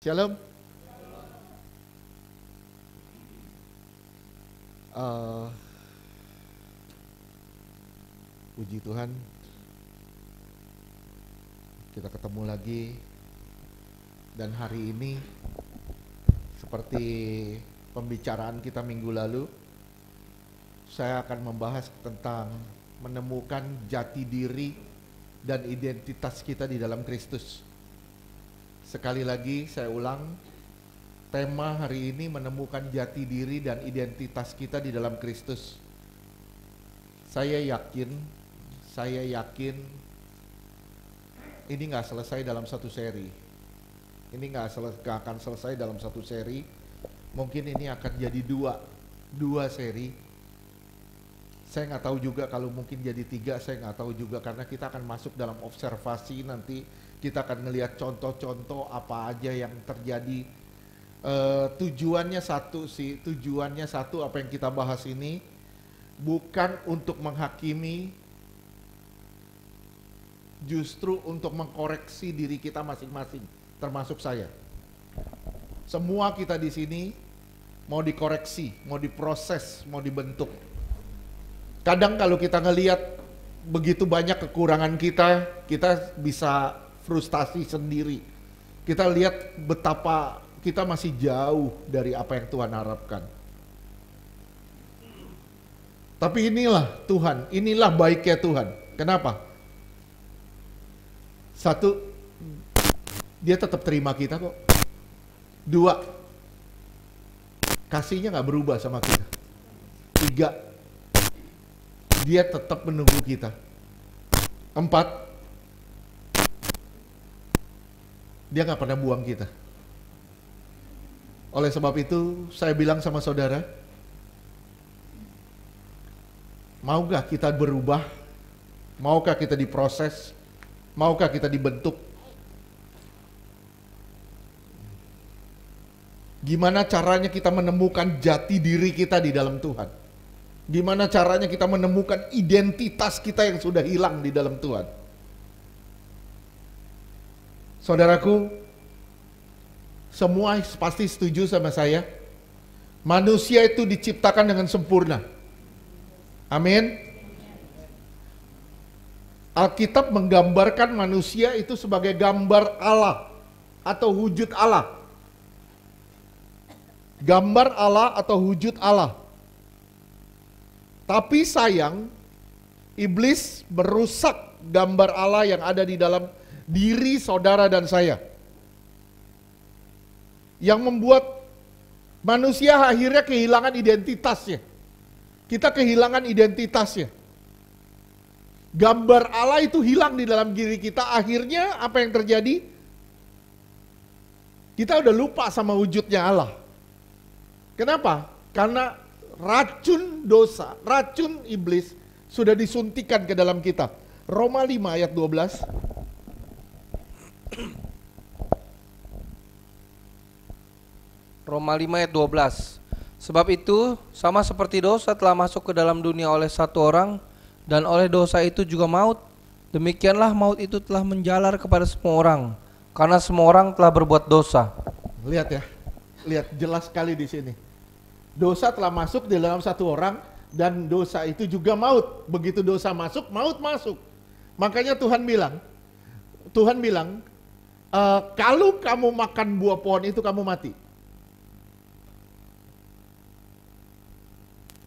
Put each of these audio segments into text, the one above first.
Shalom. Puji Tuhan, kita ketemu lagi. Dan hari ini seperti pembicaraan kita minggu lalu, saya akan membahas tentang menemukan jati diri dan identitas kita di dalam Kristus. Sekali lagi saya ulang, tema hari ini menemukan jati diri dan identitas kita di dalam Kristus. Saya yakin ini nggak selesai dalam satu seri. Ini nggak akan selesai dalam satu seri. Mungkin ini akan jadi dua seri. Saya nggak tahu juga kalau mungkin jadi 3, saya nggak tahu juga, karena kita akan masuk dalam observasi nanti. Kita akan melihat contoh-contoh apa aja yang terjadi. Tujuannya satu apa yang kita bahas ini bukan untuk menghakimi, justru untuk mengkoreksi diri kita masing-masing, termasuk saya. Semua kita di sini mau dikoreksi, mau diproses, mau dibentuk. Kadang kalau kita ngelihat begitu banyak kekurangan kita bisa frustasi sendiri. Kita lihat betapa kita masih jauh dari apa yang Tuhan harapkan. Tapi inilah Tuhan, inilah baiknya Tuhan. Kenapa? Satu, dia tetap terima kita kok. 2, kasihnya gak berubah sama kita. 3, dia tetap menunggu kita. 4, dia gak pernah buang kita. Oleh sebab itu saya bilang sama saudara, maukah kita berubah? Maukah kita diproses? Maukah kita dibentuk? Gimana caranya kita menemukan jati diri kita di dalam Tuhan? Gimana caranya kita menemukan identitas kita yang sudah hilang di dalam Tuhan? Saudaraku, semua pasti setuju sama saya. Manusia itu diciptakan dengan sempurna. Amin. Alkitab menggambarkan manusia itu sebagai gambar Allah atau wujud Allah. Gambar Allah atau wujud Allah. Tapi sayang, iblis merusak gambar Allah yang ada di dalam diri saudara dan saya. Yang membuat manusia akhirnya kehilangan identitasnya. Kita kehilangan identitasnya. Gambar Allah itu hilang di dalam diri kita. Akhirnya apa yang terjadi? Kita udah lupa sama wujudnya Allah. Kenapa? Karena racun dosa, racun iblis sudah disuntikan ke dalam kita. Roma 5 ayat 12. Roma 5 ayat 12. Sebab itu sama seperti dosa telah masuk ke dalam dunia oleh satu orang, dan oleh dosa itu juga maut, demikianlah maut itu telah menjalar kepada semua orang, karena semua orang telah berbuat dosa. Lihat ya, lihat jelas sekali di sini. Dosa telah masuk di dalam satu orang, dan dosa itu juga maut. Begitu dosa masuk, maut masuk. Makanya Tuhan bilang, kalau kamu makan buah pohon itu kamu mati.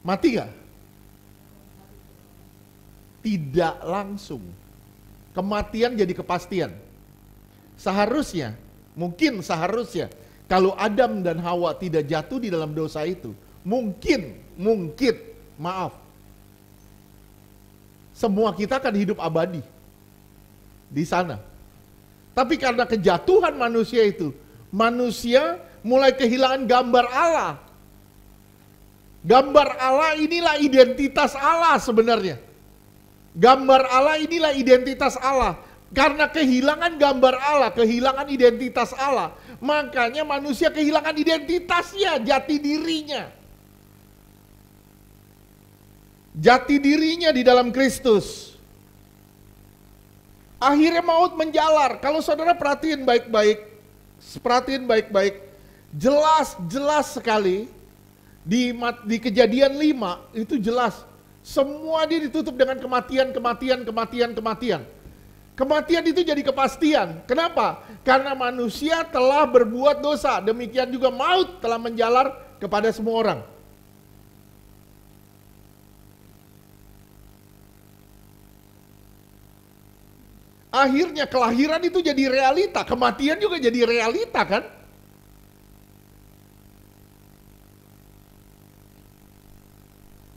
Mati gak? Tidak langsung. Kematian jadi kepastian. Seharusnya, kalau Adam dan Hawa tidak jatuh di dalam dosa itu, mungkin, maaf, semua kita akan hidup abadi di sana. Tapi karena kejatuhan manusia itu, manusia mulai kehilangan gambar Allah. Gambar Allah inilah identitas Allah sebenarnya. Gambar Allah inilah identitas Allah. Karena kehilangan gambar Allah, kehilangan identitas Allah, makanya manusia kehilangan identitasnya, jati dirinya. Jati dirinya di dalam Kristus. Akhirnya maut menjalar. Kalau saudara perhatiin baik-baik, Perhatiin baik-baik. Jelas sekali di Kejadian 5 itu jelas. Semua dia ditutup dengan kematian. Kematian itu jadi kepastian. Kenapa? Karena manusia telah berbuat dosa. Demikian juga maut telah menjalar kepada semua orang. Akhirnya kelahiran itu jadi realita, kematian juga jadi realita kan?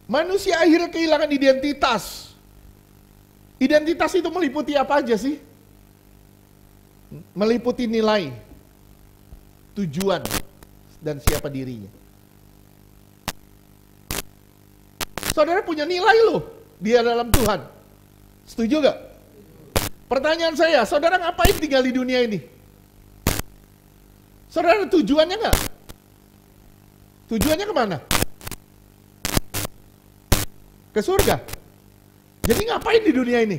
Manusia akhirnya kehilangan identitas. Identitas itu meliputi apa aja sih? Meliputi nilai, tujuan, dan siapa dirinya. Saudara punya nilai loh, dia dalam Tuhan. Setuju gak? Pertanyaan saya, saudara ngapain tinggal di dunia ini? Saudara ada tujuannya nggak? Tujuannya kemana? Ke surga. Jadi ngapain di dunia ini?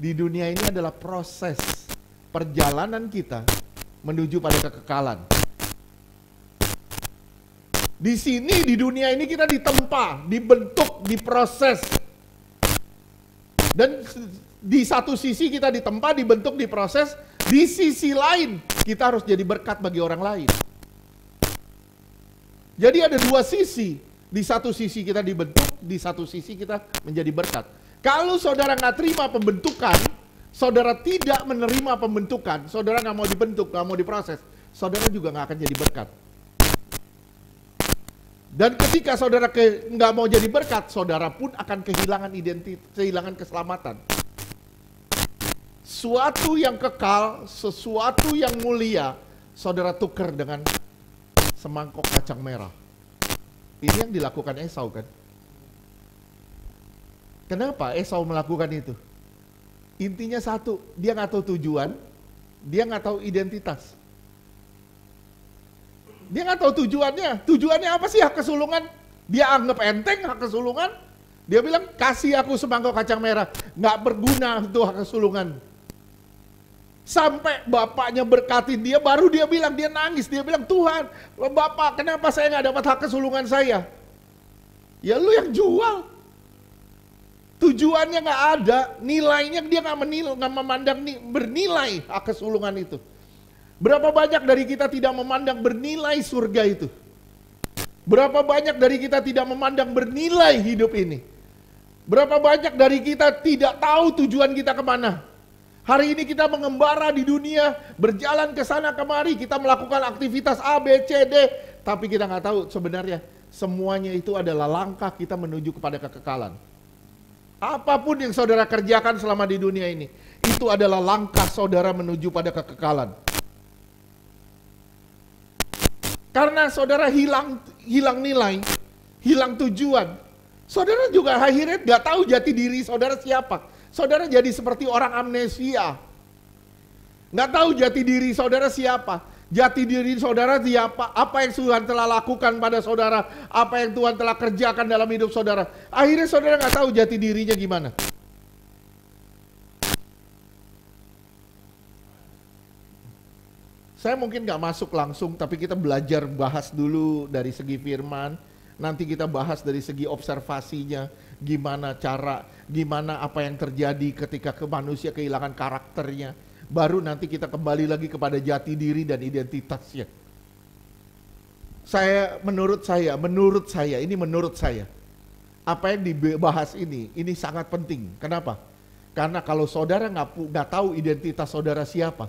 Di dunia ini adalah proses perjalanan kita menuju pada kekekalan. Di sini, di dunia ini kita ditempa, dibentuk, diproses. Dan di satu sisi kita ditempa, dibentuk, diproses. Di sisi lain, kita harus jadi berkat bagi orang lain. Jadi ada dua sisi. Di satu sisi kita dibentuk, di satu sisi kita menjadi berkat. Kalau saudara nggak terima pembentukan, saudara tidak menerima pembentukan, saudara nggak mau dibentuk, nggak mau diproses, saudara juga nggak akan jadi berkat. Dan ketika saudara nggak mau jadi berkat, saudara pun akan kehilangan identitas, kehilangan keselamatan. Suatu yang kekal, sesuatu yang mulia, saudara tukar dengan semangkok kacang merah. Ini yang dilakukan Esau kan? Kenapa Esau melakukan itu? Intinya satu, dia nggak tahu tujuan, dia nggak tahu identitas. Dia nggak tahu tujuannya. Tujuannya apa sih hak kesulungan? Dia anggap enteng hak kesulungan. Dia bilang, kasih aku semangkok kacang merah. Nggak berguna itu hak kesulungan. Sampai bapaknya berkatin dia, baru dia bilang, dia nangis. Dia bilang, Tuhan, Bapak, kenapa saya nggak dapat hak kesulungan saya? Ya lu yang jual. Tujuannya nggak ada, nilainya dia nggak memandang bernilai hak kesulungan itu. Berapa banyak dari kita tidak memandang bernilai surga itu? Berapa banyak dari kita tidak memandang bernilai hidup ini? Berapa banyak dari kita tidak tahu tujuan kita kemana? Hari ini kita mengembara di dunia, berjalan ke sana kemari, kita melakukan aktivitas A, B, C, D, tapi kita nggak tahu sebenarnya semuanya itu adalah langkah kita menuju kepada kekekalan. Apapun yang saudara kerjakan selama di dunia ini, itu adalah langkah saudara menuju pada kekekalan. Karena saudara hilang nilai, hilang tujuan, saudara juga akhirnya nggak tahu jati diri saudara siapa. Saudara jadi seperti orang amnesia, nggak tahu jati diri saudara siapa. Jati diri saudara siapa? Apa yang Tuhan telah lakukan pada saudara? Apa yang Tuhan telah kerjakan dalam hidup saudara? Akhirnya saudara nggak tahu jati dirinya gimana. Saya mungkin nggak masuk langsung, tapi kita belajar bahas dulu dari segi firman. Nanti kita bahas dari segi observasinya, gimana apa yang terjadi ketika manusia kehilangan karakternya. Baru nanti kita kembali lagi kepada jati diri dan identitasnya. Menurut saya, apa yang dibahas ini sangat penting. Kenapa? Karena kalau saudara nggak tahu identitas saudara siapa,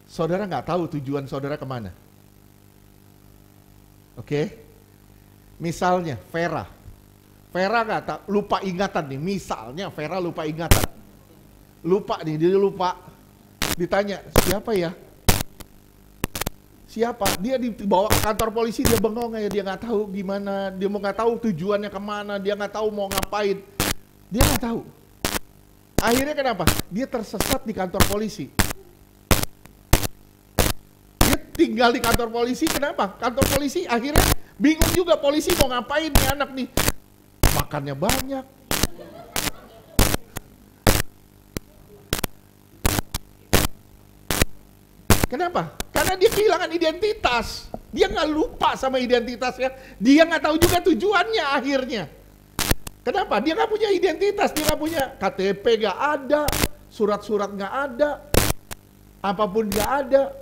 saudara nggak tahu tujuan saudara kemana. Oke? Misalnya Vera nggak tahu, lupa ingatan nih. Misalnya Vera lupa ingatan, dia lupa. Ditanya siapa ya? Siapa? Dia dibawa ke kantor polisi, dia bengong ya, dia nggak tahu gimana, dia mau nggak tahu tujuannya kemana, dia nggak tahu mau ngapain, dia nggak tahu. Akhirnya kenapa? Dia tersesat di kantor polisi. Tinggal di kantor polisi, kenapa? Kantor polisi akhirnya bingung juga, polisi mau ngapain nih anak nih, makannya banyak, Kenapa? Karena dia kehilangan identitas. Dia nggak lupa sama identitasnya. Dia nggak tahu juga tujuannya akhirnya. Kenapa? Dia nggak punya identitas. Dia nggak punya KTP, nggak ada, surat-surat nggak ada, apapun nggak ada.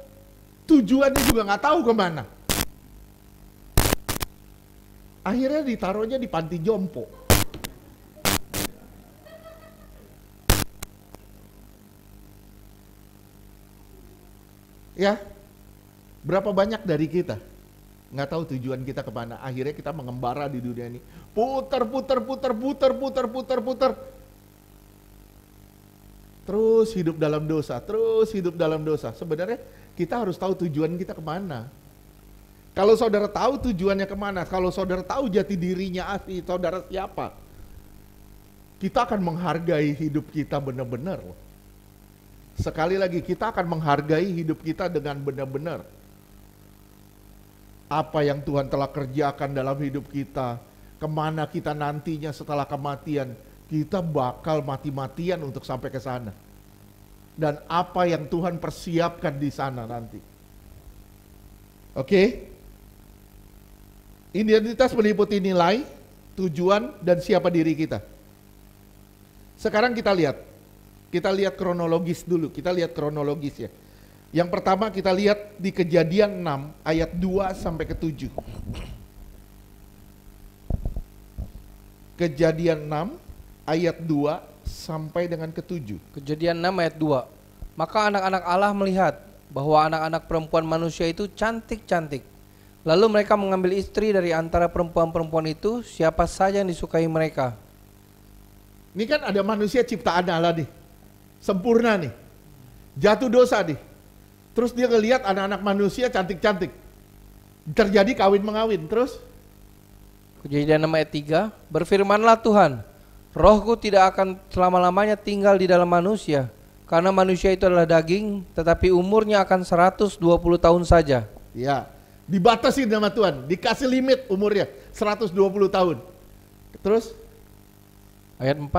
Tujuannya juga nggak tahu kemana. Akhirnya ditaruhnya di panti jompo. Ya, berapa banyak dari kita nggak tahu tujuan kita kemana. Akhirnya kita mengembara di dunia ini, putar, terus hidup dalam dosa. Sebenarnya kita harus tahu tujuan kita kemana. Kalau saudara tahu tujuannya kemana, kalau saudara tahu jati dirinya asli saudara siapa, kita akan menghargai hidup kita benar-benar. Sekali lagi, kita akan menghargai hidup kita dengan benar-benar. Apa yang Tuhan telah kerjakan dalam hidup kita, kemana kita nantinya setelah kematian, kita bakal mati-matian untuk sampai ke sana. Dan apa yang Tuhan persiapkan di sana nanti. Oke? Identitas meliputi nilai, tujuan, dan siapa diri kita. Sekarang kita lihat kronologis dulu, ya. Yang pertama kita lihat di Kejadian 6 ayat 2 sampai ke 7. Kejadian 6 ayat 2 sampai dengan ke 7. Kejadian 6 ayat 2. Maka anak-anak Allah melihat bahwa anak-anak perempuan manusia itu cantik-cantik. Lalu mereka mengambil istri dari antara perempuan-perempuan itu, siapa saja yang disukai mereka. Ini kan ada manusia ciptaan Allah nih, sempurna nih, jatuh dosa nih. Terus dia ngelihat anak-anak manusia cantik-cantik, terjadi kawin mengawin. Terus Kejadian 6 ayat 3, berfirmanlah Tuhan, rohku tidak akan selama-lamanya tinggal di dalam manusia, karena manusia itu adalah daging, tetapi umurnya akan 120 tahun saja. Ya, dibatasi sama Tuhan, dikasih limit umurnya 120 tahun. Terus Ayat 4,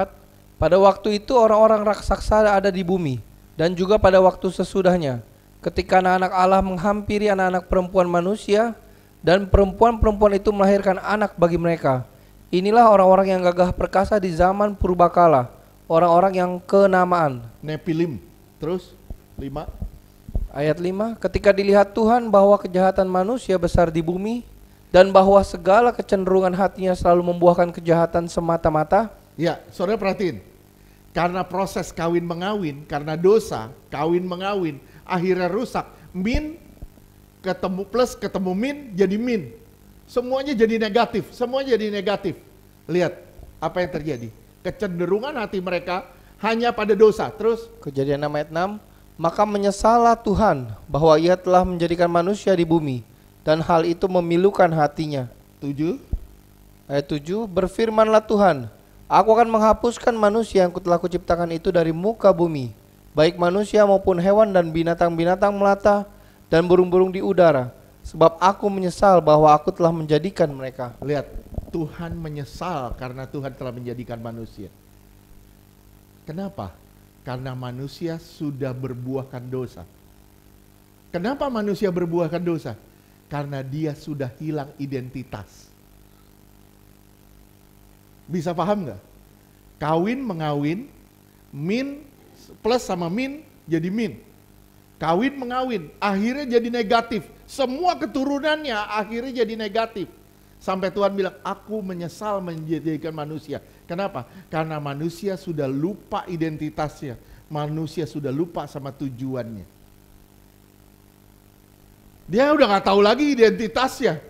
pada waktu itu orang-orang raksasa ada di bumi, dan juga pada waktu sesudahnya, ketika anak-anak Allah menghampiri anak-anak perempuan manusia, dan perempuan-perempuan itu melahirkan anak bagi mereka. Inilah orang-orang yang gagah perkasa di zaman purbakala, orang-orang yang kenamaan. Nepilim. Terus 5. Ayat 5, ketika dilihat Tuhan bahwa kejahatan manusia besar di bumi, dan bahwa segala kecenderungan hatinya selalu membuahkan kejahatan semata-mata. Ya, saudara perhatiin. Karena proses kawin mengawin, karena dosa, kawin mengawin, akhirnya rusak. Min ketemu plus, ketemu min, jadi min. Semuanya jadi negatif, Lihat apa yang terjadi. Kecenderungan hati mereka hanya pada dosa. Terus Kejadian 6 ayat 6, maka menyesallah Tuhan bahwa ia telah menjadikan manusia di bumi, dan hal itu memilukan hatinya. 7. Ayat 7, berfirmanlah Tuhan, aku akan menghapuskan manusia yang telah kuciptakan itu dari muka bumi, baik manusia maupun hewan dan binatang-binatang melata dan burung-burung di udara, sebab aku menyesal bahwa aku telah menjadikan mereka. Lihat, Tuhan menyesal karena Tuhan telah menjadikan manusia. Kenapa? Karena manusia sudah berbuahkan dosa. Kenapa manusia berbuahkan dosa? Karena dia sudah hilang identitas. Bisa paham nggak? Kawin mengawin, min plus sama min jadi min. Kawin mengawin, akhirnya jadi negatif. Semua keturunannya akhirnya jadi negatif. Sampai Tuhan bilang, aku menyesal menjadikan manusia. Kenapa? Karena manusia sudah lupa identitasnya. Manusia sudah lupa sama tujuannya. Dia udah gak tahu lagi identitasnya.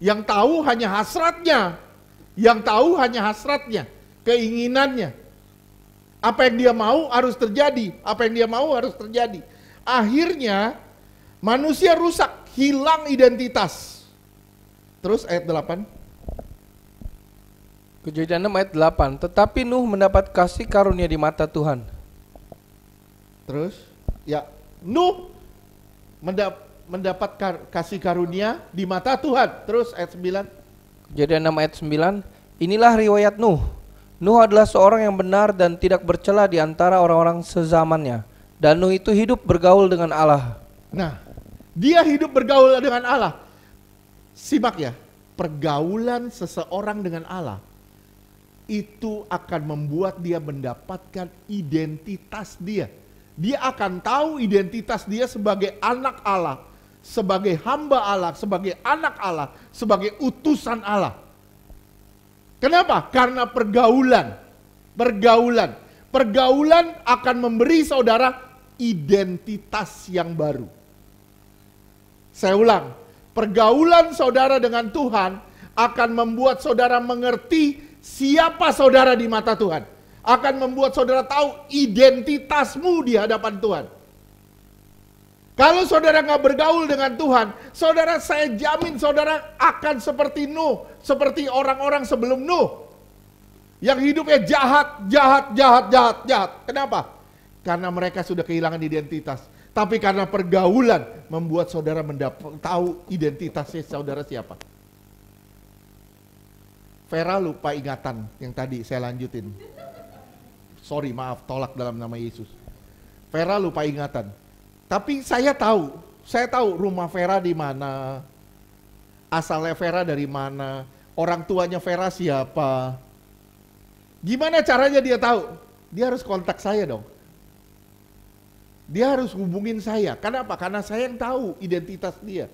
Yang tahu hanya hasratnya. Keinginannya. Apa yang dia mau harus terjadi. Akhirnya manusia rusak, hilang identitas. Terus ayat 8. Kejadian 6 ayat 8, tetapi Nuh mendapat kasih karunia di mata Tuhan. Terus ya, Nuh mendapat kasih karunia di mata Tuhan. Terus ayat 9. Kejadian 6 ayat 9, inilah riwayat Nuh. Nuh adalah seorang yang benar dan tidak bercela di antara orang-orang sezamannya. Dan Nuh itu hidup bergaul dengan Allah. Nah, dia hidup bergaul dengan Allah. Simak ya, pergaulan seseorang dengan Allah itu akan membuat dia mendapatkan identitas dia. Dia akan tahu identitas dia sebagai anak Allah, sebagai hamba Allah, sebagai anak Allah, sebagai utusan Allah. Kenapa? Karena pergaulan. Pergaulan akan memberi saudara identitas yang baru. Saya ulang, pergaulan saudara dengan Tuhan akan membuat saudara mengerti siapa saudara di mata Tuhan. Akan membuat saudara tahu identitasmu di hadapan Tuhan. Kalau saudara nggak bergaul dengan Tuhan, saudara, saya jamin saudara akan seperti Nuh, seperti orang-orang sebelum Nuh. Yang hidupnya jahat. Kenapa? Karena mereka sudah kehilangan identitas. Tapi karena pergaulan membuat saudara tahu identitasnya saudara siapa. Vera lupa ingatan yang tadi saya lanjutin. Sorry, maaf, tolak dalam nama Yesus. Vera lupa ingatan. Tapi saya tahu rumah Vera di mana, asalnya Vera dari mana, orang tuanya Vera siapa. Gimana caranya dia tahu? Dia harus kontak saya dong. Dia harus hubungin saya. Kenapa? Karena saya yang tahu identitas dia.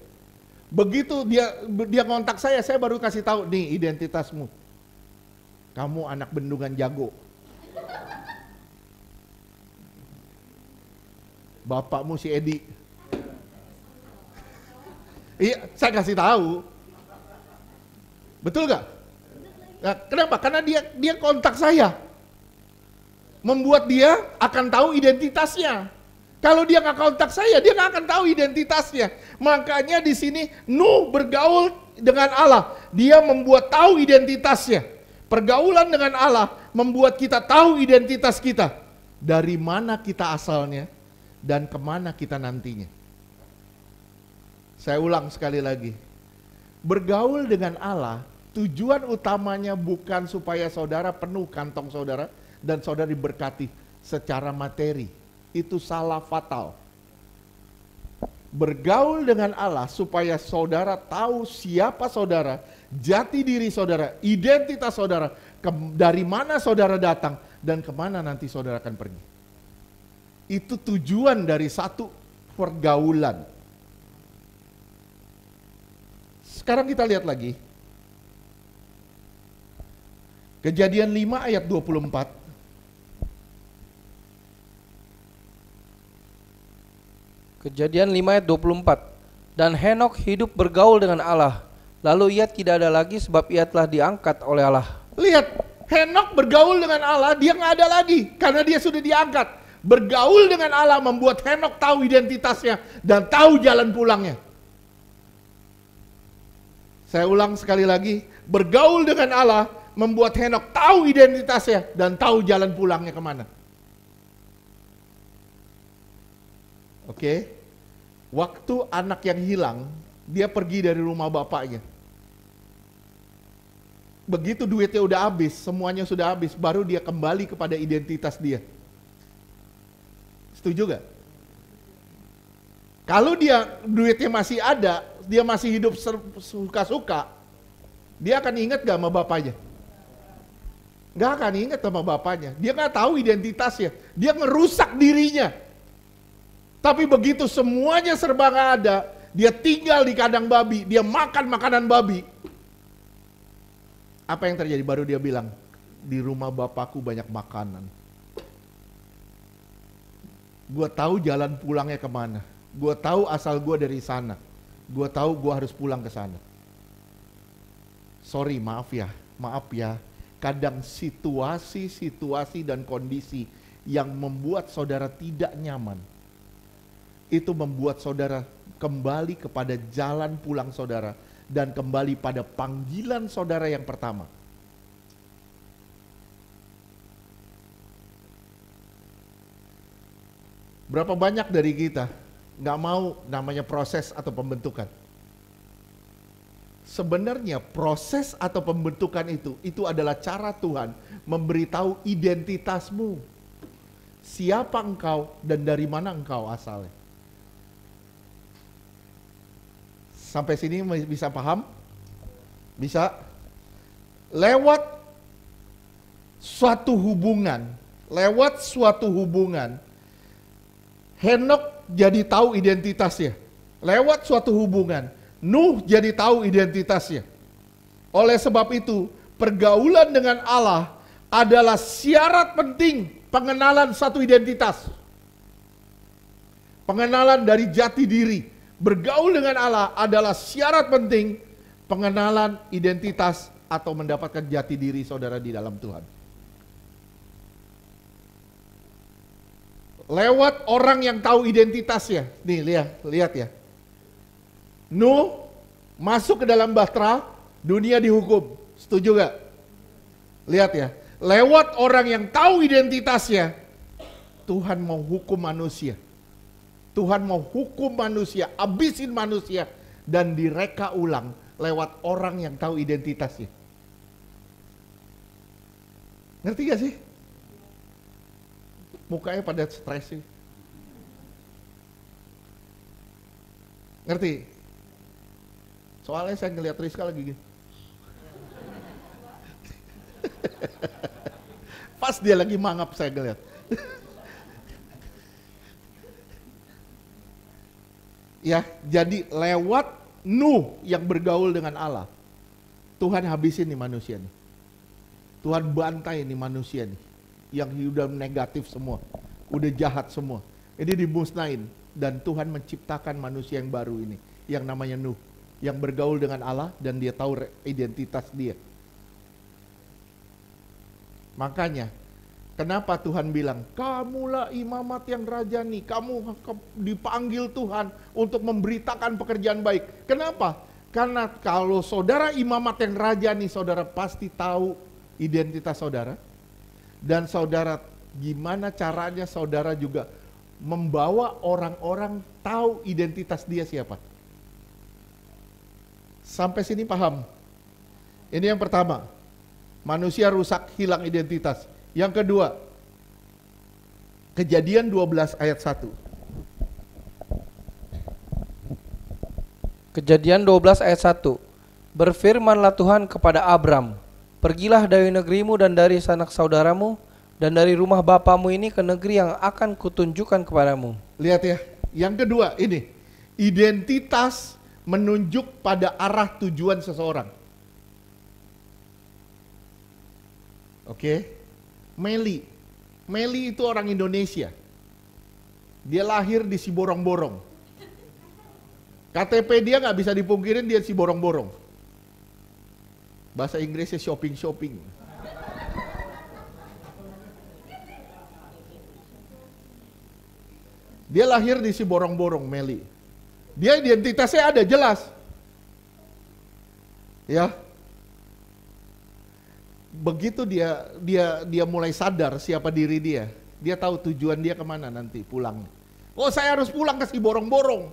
Begitu dia kontak saya baru kasih tahu, nih identitasmu. Kamu anak bendungan jago. Bapakmu si Edi. Iya, saya kasih tahu. Betul gak? Nah, kenapa? Karena dia kontak saya. Membuat dia akan tahu identitasnya. Kalau dia nggak kontak saya, dia nggak akan tahu identitasnya. Makanya di sini Nuh bergaul dengan Allah. Dia membuat tahu identitasnya. Pergaulan dengan Allah membuat kita tahu identitas kita. Dari mana kita asalnya dan kemana kita nantinya. Saya ulang sekali lagi. Bergaul dengan Allah, tujuan utamanya bukan supaya saudara penuh kantong saudara dan saudara diberkati secara materi. Itu salah fatal. Bergaul dengan Allah supaya saudara tahu siapa saudara, jati diri saudara, identitas saudara, dari mana saudara datang dan kemana nanti saudara akan pergi. Itu tujuan dari satu pergaulan. Sekarang kita lihat lagi. Kejadian 5 ayat 24. Kejadian 5 ayat 24. Dan Henokh hidup bergaul dengan Allah, lalu ia tidak ada lagi sebab ia telah diangkat oleh Allah. Lihat, Henokh bergaul dengan Allah, dia nggak ada lagi karena dia sudah diangkat. Bergaul dengan Allah membuat Henokh tahu identitasnya dan tahu jalan pulangnya. Saya ulang sekali lagi, bergaul dengan Allah membuat Henokh tahu identitasnya dan tahu jalan pulangnya kemana. Oke, waktu anak yang hilang, dia pergi dari rumah bapaknya. Begitu duitnya udah habis, semuanya sudah habis, baru dia kembali kepada identitas dia. Setuju gak? Kalau duitnya masih ada, dia masih hidup suka-suka, dia akan ingat gak sama bapaknya? Gak akan ingat sama bapaknya. Dia gak tahu identitasnya, dia ngerusak dirinya. Tapi begitu semuanya serba gak ada, dia tinggal di kandang babi, dia makan makanan babi. Apa yang terjadi? Baru dia bilang, di rumah bapakku banyak makanan. Gue tahu jalan pulangnya kemana. Gue tahu asal gue dari sana. Gue tahu gue harus pulang ke sana. Sorry, maaf ya. Kadang situasi dan kondisi yang membuat saudara tidak nyaman, itu membuat saudara kembali kepada jalan pulang saudara dan kembali pada panggilan saudara yang pertama. Berapa banyak dari kita nggak mau namanya proses atau pembentukan? Sebenarnya proses atau pembentukan itu adalah cara Tuhan memberitahu identitasmu. Siapa engkau dan dari mana engkau asalnya. Sampai sini bisa paham? Bisa? Lewat suatu hubungan, Henok jadi tahu identitasnya. Lewat suatu hubungan, Nuh jadi tahu identitasnya. Oleh sebab itu, pergaulan dengan Allah adalah syarat penting pengenalan satu identitas. Pengenalan dari jati diri. Bergaul dengan Allah adalah syarat penting pengenalan identitas atau mendapatkan jati diri saudara di dalam Tuhan. Lewat orang yang tahu identitasnya. Nih lihat ya. Nuh masuk ke dalam bahtera, dunia dihukum. Setuju gak? Lihat ya. Lewat orang yang tahu identitasnya, Tuhan mau hukum manusia. Tuhan mau hukum manusia, abisin manusia, dan direka ulang lewat orang yang tahu identitasnya. Ngerti gak sih? Mukanya pada stres sih. Ngerti? Soalnya saya ngeliat Rizka lagi gini. Pas dia lagi mangap saya ngeliat. Ya, jadi lewat Nuh yang bergaul dengan Allah, Tuhan habisin nih manusia nih. Tuhan bantai nih manusia nih, yang udah negatif semua, udah jahat semua. Ini dimusnahin dan Tuhan menciptakan manusia yang baru ini, yang namanya Nuh, yang bergaul dengan Allah dan dia tahu identitas dia. Makanya kenapa Tuhan bilang, kamulah imamat yang rajani, kamu dipanggil Tuhan untuk memberitakan pekerjaan baik. Kenapa? Karena kalau saudara imamat yang rajani, saudara pasti tahu identitas saudara. Dan saudara, gimana caranya saudara juga membawa orang-orang tahu identitas dia siapa. Sampai sini paham? Ini yang pertama, manusia rusak, hilang identitas. Yang kedua, Kejadian 12 ayat 1. Kejadian 12 ayat 1. Berfirmanlah Tuhan kepada Abram, pergilah dari negerimu dan dari sanak saudaramu dan dari rumah bapamu ini ke negeri yang akan kutunjukkan kepadamu. Lihat ya, yang kedua ini, identitas menunjuk pada arah tujuan seseorang. Oke. Meli itu orang Indonesia. Dia lahir di Siborong-Borong. KTP dia nggak bisa dipungkirin, dia Siborong-Borong. Bahasa Inggrisnya shopping-shopping. Dia lahir di Siborong-Borong, Meli. Dia identitasnya ada jelas. Ya. Begitu dia mulai sadar siapa diri dia tahu tujuan dia kemana nanti pulang. Oh, saya harus pulang ke Siborong-Borong.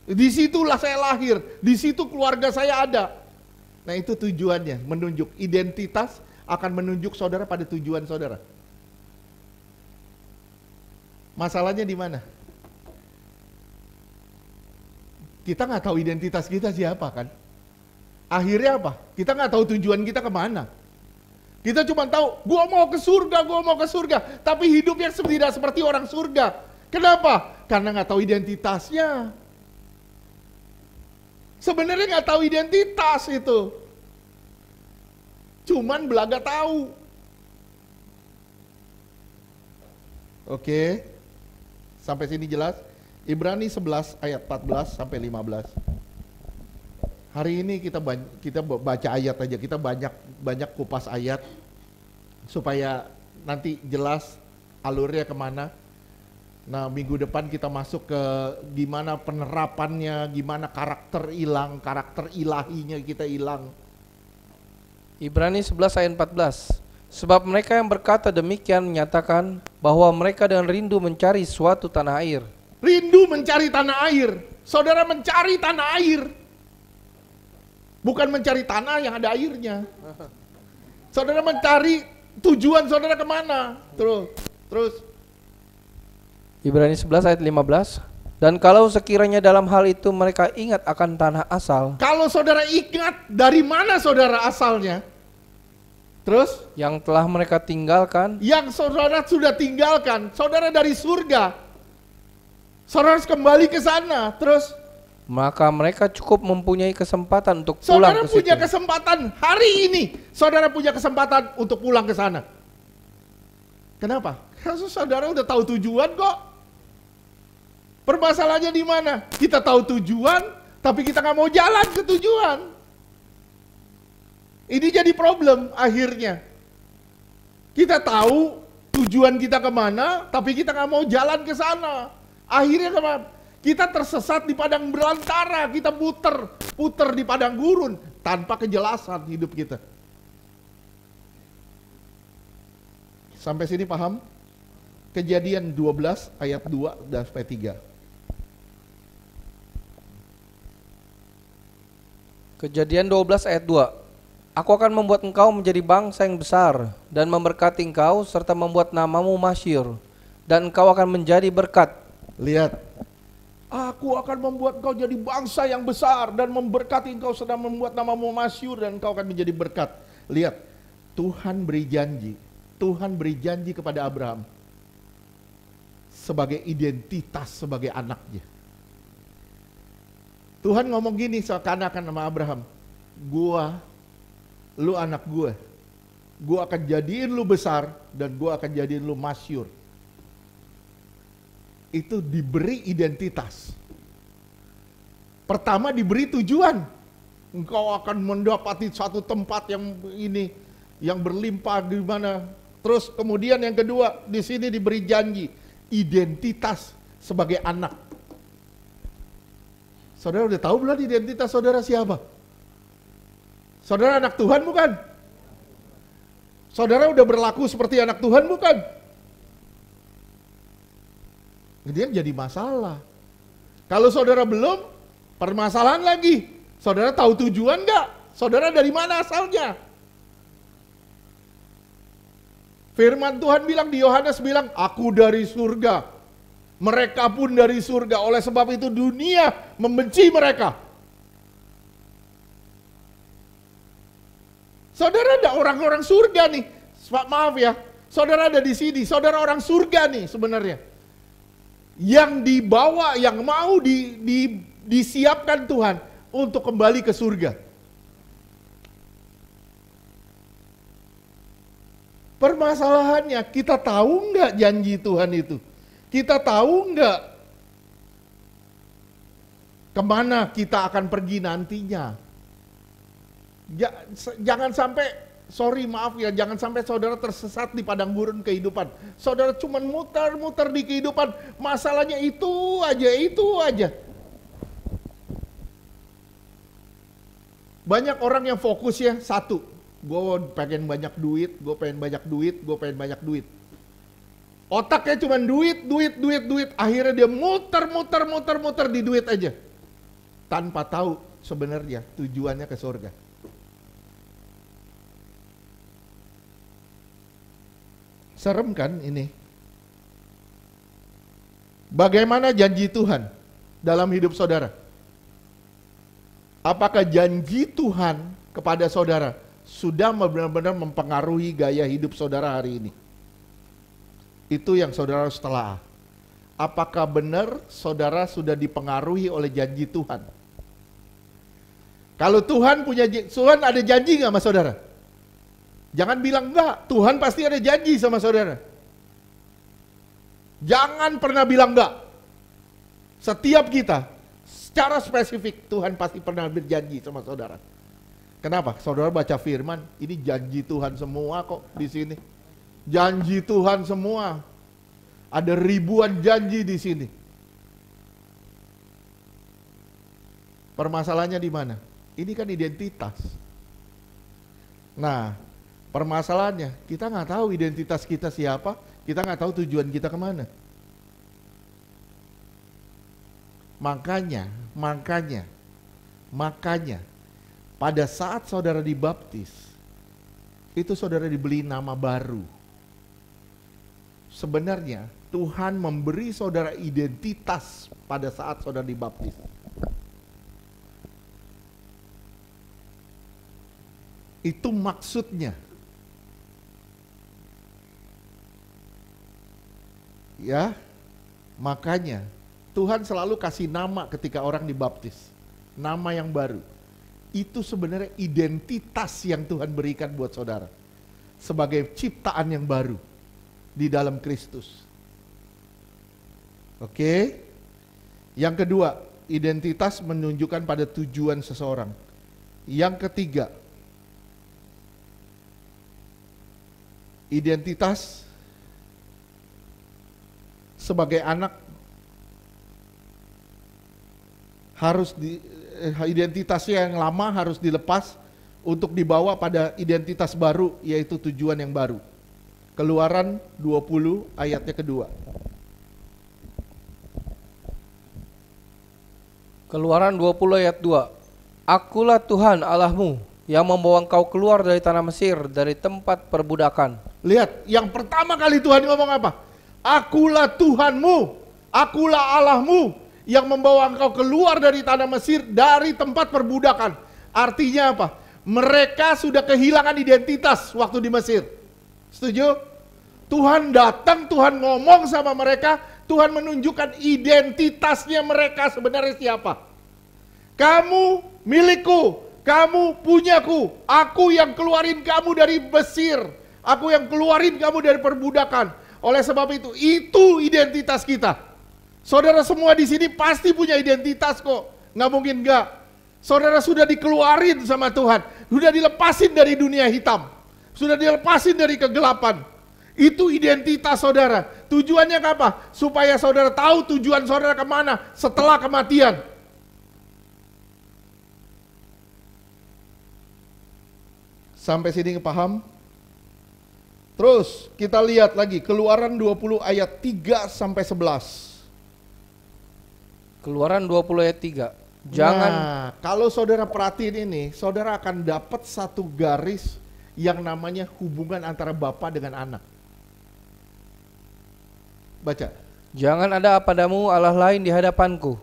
Disitulah saya lahir, di situ keluarga saya ada. Nah, itu tujuannya, menunjuk identitas akan menunjuk saudara pada tujuan saudara. Masalahnya di mana? Kita nggak tahu identitas kita siapa kan? Akhirnya apa? Kita nggak tahu tujuan kita kemana. Kita cuma tahu, gua mau ke surga. Tapi hidupnya tidak seperti orang surga. Kenapa? Karena nggak tahu identitasnya. Sebenarnya nggak tahu identitas itu. Cuman belaga tahu. Oke. Sampai sini jelas? Ibrani 11 ayat 14 sampai 15. Hari ini kita baca ayat aja, kita banyak kupas ayat supaya nanti jelas alurnya kemana. Nah, minggu depan kita masuk ke gimana penerapannya, gimana karakter ilahinya kita hilang. Ibrani 11 ayat 14. Sebab mereka yang berkata demikian menyatakan bahwa mereka dengan rindu mencari suatu tanah air. Rindu mencari tanah air. Saudara mencari tanah air. Bukan mencari tanah yang ada airnya. Saudara mencari tujuan saudara kemana. Terus. Ibrani 11 ayat 15. Dan kalau sekiranya dalam hal itu mereka ingat akan tanah asal Kalau saudara ingat dari mana saudara asalnya, terus yang telah mereka tinggalkan, yang saudara sudah tinggalkan, saudara dari surga, saudara harus kembali ke sana, terus maka mereka cukup mempunyai kesempatan untuk pulang saudara ke punya situ. kesempatan hari ini, saudara punya kesempatan untuk pulang ke sana. Kenapa? Karena saudara udah tahu tujuan kok. Permasalahannya di mana? Kita tahu tujuan, tapi kita nggak mau jalan ke tujuan. Ini jadi problem akhirnya. Kita tahu tujuan kita kemana, tapi kita nggak mau jalan ke sana. Akhirnya kemana? Kita tersesat di padang belantara, kita puter di padang gurun tanpa kejelasan hidup kita. Sampai sini paham? Kejadian 12 ayat 2 dan sampai 3. Kejadian 12 ayat 2. Aku akan membuat engkau menjadi bangsa yang besar dan memberkati engkau serta membuat namamu masyhur dan engkau akan menjadi berkat. Lihat. Aku akan membuat engkau jadi bangsa yang besar dan memberkati engkau sedang membuat namamu masyhur dan engkau akan menjadi berkat. Lihat, Tuhan beri janji. Tuhan beri janji kepada Abraham sebagai identitas sebagai anaknya. Tuhan ngomong gini seakan-akan sama Abraham, lu anak gue akan jadiin lu besar dan gue akan jadiin lu masyhur. Itu diberi identitas. Pertama diberi tujuan. Engkau akan mendapati satu tempat yang berlimpah di mana. Terus kemudian yang kedua, di sini diberi janji identitas sebagai anak. Saudara udah tahu belum identitas saudara siapa? Saudara anak Tuhan bukan? Saudara udah berlaku seperti anak Tuhan bukan? Dia jadi masalah. Kalau saudara belum, permasalahan lagi. Saudara tahu tujuan enggak? Saudara dari mana asalnya? Firman Tuhan bilang di Yohanes bilang, aku dari surga. Mereka pun dari surga. Oleh sebab itu dunia membenci mereka. Saudara ada orang-orang surga nih. Maaf ya. Saudara ada di sini. Saudara orang surga nih sebenarnya. Yang dibawa, yang mau disiapkan Tuhan untuk kembali ke surga. Permasalahannya, kita tahu nggak janji Tuhan itu? Kita tahu nggak kemana kita akan pergi nantinya? Jangan sampai, maaf ya, jangan sampai saudara tersesat di padang gurun kehidupan. Saudara cuma muter-muter di kehidupan, masalahnya itu aja. Banyak orang yang fokus ya, satu, gue pengen banyak duit, gue pengen banyak duit. Otaknya cuma duit, akhirnya dia muter di duit aja. Tanpa tahu sebenarnya tujuannya ke surga. Serem kan ini? Bagaimana janji Tuhan dalam hidup saudara? Apakah janji Tuhan kepada saudara sudah benar-benar mempengaruhi gaya hidup saudara hari ini? Itu yang saudara harus telah. Apakah benar saudara sudah dipengaruhi oleh janji Tuhan? Kalau Tuhan ada janji nggak sama saudara? Jangan bilang enggak, Tuhan pasti ada janji sama saudara. Jangan pernah bilang enggak. Setiap kita, secara spesifik, Tuhan pasti pernah berjanji sama saudara. Kenapa? Saudara baca firman, ini janji Tuhan semua kok di sini. Janji Tuhan semua. Ada ribuan janji di sini. Permasalahannya di mana? Ini kan identitas. Nah, permasalahannya, kita nggak tahu identitas kita siapa, kita nggak tahu tujuan kita kemana. Makanya, pada saat saudara dibaptis, itu saudara dibeli nama baru. Sebenarnya Tuhan memberi saudara identitas pada saat saudara dibaptis. Itu maksudnya. Ya, makanya Tuhan selalu kasih nama ketika orang dibaptis. Nama yang baru. Itu sebenarnya identitas yang Tuhan berikan buat saudara. Sebagai ciptaan yang baru di dalam Kristus. Oke. Yang kedua, identitas menunjukkan pada tujuan seseorang. Yang ketiga, identitas sebagai anak harus identitasnya yang lama harus dilepas untuk dibawa pada identitas baru, yaitu tujuan yang baru. Keluaran 20 ayatnya kedua. Keluaran 20 ayat 2. Akulah Tuhan Allahmu yang membawa engkau keluar dari tanah Mesir, dari tempat perbudakan. Lihat, yang pertama kali Tuhan ngomong apa? Akulah Tuhanmu, akulah Allahmu yang membawa engkau keluar dari tanah Mesir, dari tempat perbudakan. Artinya apa? Mereka sudah kehilangan identitas waktu di Mesir. Setuju? Tuhan datang, Tuhan ngomong sama mereka, Tuhan menunjukkan identitasnya mereka sebenarnya siapa. Kamu milikku, kamu punyaku, aku yang keluarin kamu dari Mesir, aku yang keluarin kamu dari perbudakan. Oleh sebab itu identitas kita. Saudara semua di sini pasti punya identitas kok, nggak mungkin nggak. Saudara sudah dikeluarin sama Tuhan, sudah dilepasin dari dunia hitam, sudah dilepasin dari kegelapan. Itu identitas saudara. Tujuannya apa? Supaya saudara tahu tujuan saudara kemana setelah kematian. Sampai sini paham? Terus kita lihat lagi Keluaran 20 ayat 3 sampai 11. Keluaran 20 ayat 3. Jangan. Nah, kalau saudara perhatiin ini, saudara akan dapat satu garis yang namanya hubungan antara bapa dengan anak. Baca. Jangan ada padamu Allah lain di hadapanku.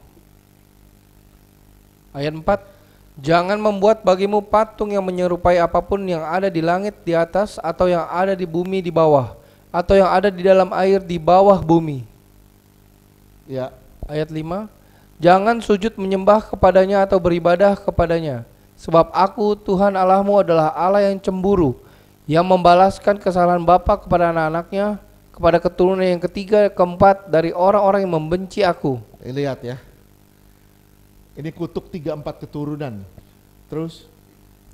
Ayat 4. Jangan membuat bagimu patung yang menyerupai apapun yang ada di langit di atas, atau yang ada di bumi di bawah, atau yang ada di dalam air di bawah bumi. Ya. Ayat 5. Jangan sujud menyembah kepadanya atau beribadah kepadanya. Sebab aku Tuhan Allahmu adalah Allah yang cemburu, yang membalaskan kesalahan bapa kepada anak-anaknya, kepada keturunan yang ketiga, keempat dari orang-orang yang membenci aku. Lihat ya. Ini kutuk 3-4 keturunan. Terus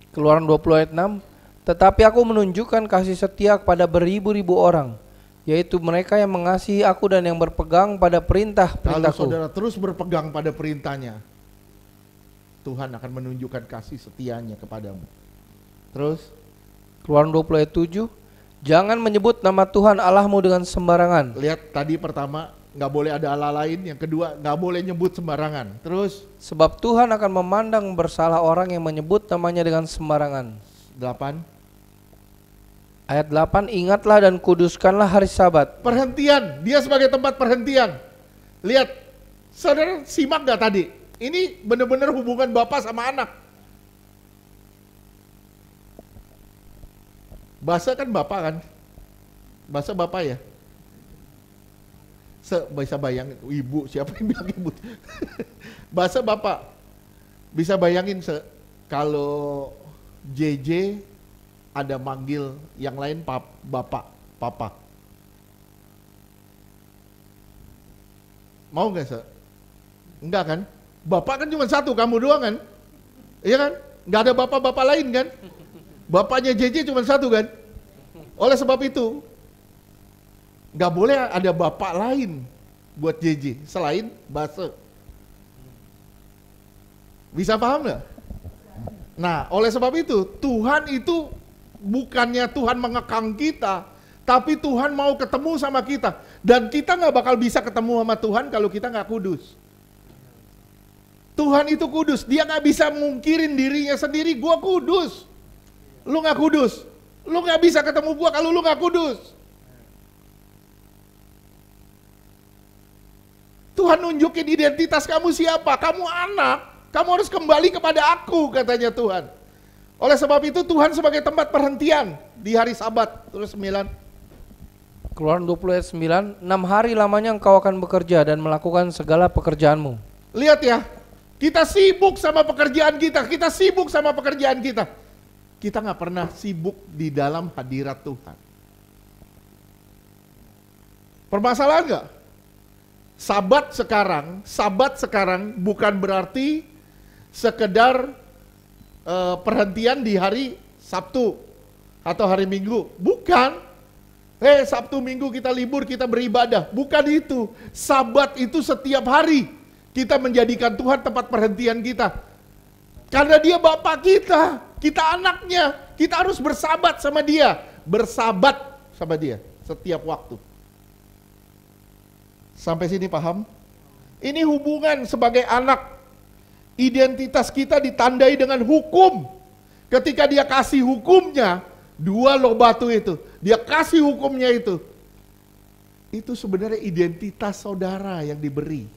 Keluaran 20 ayat 6. Tetapi aku menunjukkan kasih setia kepada beribu-ribu orang, yaitu mereka yang mengasihi aku dan yang berpegang pada kalau perintah-perintahku. saudara terus berpegang pada perintahnya, Tuhan akan menunjukkan kasih setianya kepadamu. Terus Keluaran 20 ayat 7. Jangan menyebut nama Tuhan Allahmu dengan sembarangan. lihat tadi pertama nggak boleh ada Allah lain, yang kedua nggak boleh nyebut sembarangan. Terus Sebab Tuhan akan memandang bersalah orang yang menyebut namanya dengan sembarangan. 8. Ayat 8. Ingatlah dan kuduskanlah hari Sabat. Perhentian, dia sebagai tempat perhentian. Lihat, saudara simak gak tadi? Ini benar-benar hubungan bapak sama anak. Bahasa kan bapak kan? Bahasa bapak ya? Bisa bayangin, ibu, siapa yang bilang ibu? Bahasa bapak. Bisa bayangin kalau JJ ada manggil yang lain bapak, papa. Mau nggak, Se? Enggak kan? Bapak kan cuma satu, kamu doang kan? Iya kan? Nggak ada bapak-bapak lain kan? Bapaknya JJ cuma satu kan? Oleh sebab itu, nggak boleh ada bapak lain buat JJ selain Base. Bisa paham nggak? Nah, oleh sebab itu, Tuhan itu bukannya Tuhan mengekang kita, tapi Tuhan mau ketemu sama kita. Dan kita nggak bakal bisa ketemu sama Tuhan kalau kita nggak kudus. Tuhan itu kudus, dia nggak bisa mungkirin dirinya sendiri, gua kudus. Lu nggak kudus, lu nggak bisa ketemu gua kalau lu nggak kudus. Tuhan nunjukin identitas kamu siapa. Kamu anak. Kamu harus kembali kepada aku, katanya Tuhan. Oleh sebab itu Tuhan sebagai tempat perhentian di hari Sabat. Terus 9. Keluaran 20 ayat 9, 6 hari lamanya engkau akan bekerja dan melakukan segala pekerjaanmu. Lihat ya, kita sibuk sama pekerjaan kita sibuk sama pekerjaan kita. Kita nggak pernah sibuk di dalam hadirat Tuhan. Permasalahan nggak? Sabat sekarang bukan berarti sekedar perhentian di hari Sabtu atau hari Minggu. Bukan. Sabtu Minggu kita libur, kita beribadah. Bukan itu. Sabat itu setiap hari kita menjadikan Tuhan tempat perhentian kita. Karena dia Bapa kita, kita anaknya, kita harus bersabat sama dia. Bersabat sama dia setiap waktu. Sampai sini paham? Ini hubungan sebagai anak. Identitas kita ditandai dengan hukum. Ketika dia kasih hukumnya, 2 loh batu itu. Dia kasih hukumnya itu. Itu sebenarnya identitas saudara yang diberi.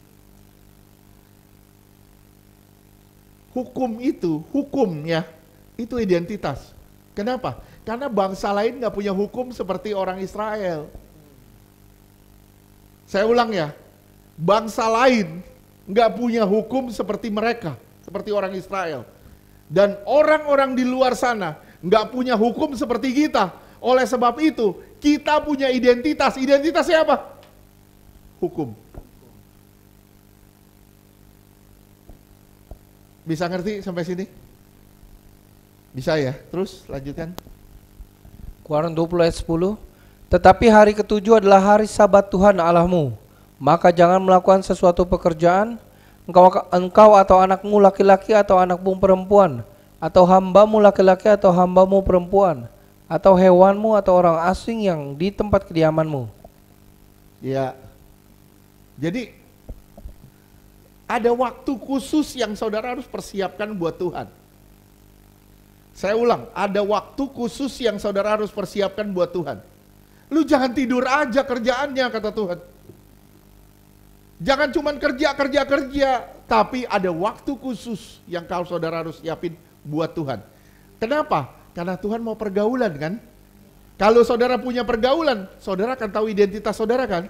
Hukumnya, itu identitas. Kenapa? Karena bangsa lain gak punya hukum seperti orang Israel. Saya ulang ya, bangsa lain nggak punya hukum seperti mereka, seperti orang Israel. Dan orang-orang di luar sana nggak punya hukum seperti kita. Oleh sebab itu, kita punya identitas. Identitasnya apa? Hukum. Bisa ngerti sampai sini? Bisa ya? Terus lanjutkan. Keluaran 20 ayat 10. Tetapi hari ketujuh adalah hari Sabat Tuhan Allahmu. Maka jangan melakukan sesuatu pekerjaan, engkau atau anakmu laki-laki atau anakmu perempuan, atau hambamu laki-laki atau hambamu perempuan, atau hewanmu atau orang asing yang di tempat kediamanmu. Ya. Jadi ada waktu khusus yang saudara harus persiapkan buat Tuhan. Saya ulang, ada waktu khusus yang saudara harus persiapkan buat Tuhan. Lu jangan tidur aja kerjaannya, kata Tuhan. Jangan cuman kerja, tapi ada waktu khusus yang kau saudara harus siapin buat Tuhan. Kenapa? Karena Tuhan mau pergaulan kan? Kalau saudara punya pergaulan, saudara akan tahu identitas saudara kan?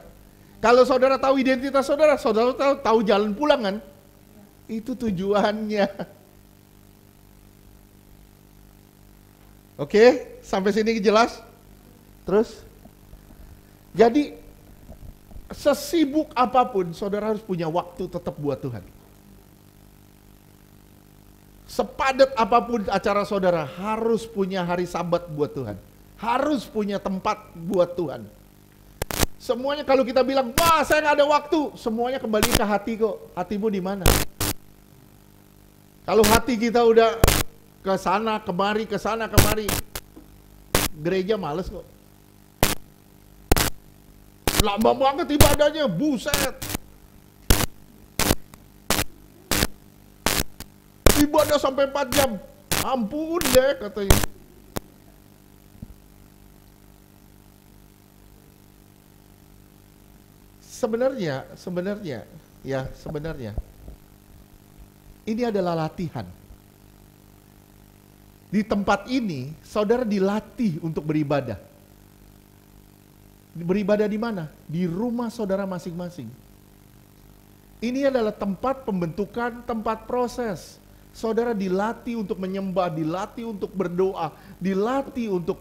Kalau saudara tahu identitas saudara, saudara tahu jalan pulang kan? Itu tujuannya. Oke, sampai sini jelas? Terus? Jadi sesibuk apapun saudara harus punya waktu tetap buat Tuhan. Sepadat apapun acara saudara harus punya hari Sabat buat Tuhan. Harus punya tempat buat Tuhan. Semuanya kalau kita bilang, wah saya nggak ada waktu, semuanya kembali ke hati kok. Hatimu di mana? Kalau hati kita udah ke sana kemari, gereja males kok. Lama banget ibadahnya, buset. Ibadah sampai 4 jam. Ampun deh katanya. Sebenarnya ini adalah latihan. Di tempat ini saudara dilatih untuk beribadah. Beribadah di mana? Di rumah saudara masing-masing. Ini adalah tempat pembentukan, tempat proses. Saudara dilatih untuk menyembah, dilatih untuk berdoa, dilatih untuk...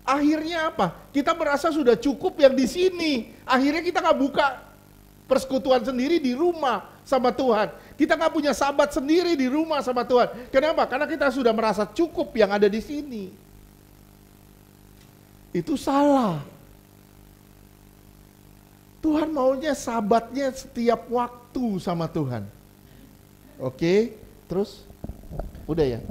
Akhirnya apa? Kita merasa sudah cukup yang di sini. Akhirnya kita nggak buka persekutuan sendiri di rumah sama Tuhan. Kita nggak punya sabat sendiri di rumah sama Tuhan. Kenapa? Karena kita sudah merasa cukup yang ada di sini. Itu salah. Tuhan maunya sabatnya setiap waktu sama Tuhan. Oke, terus? Udah ya?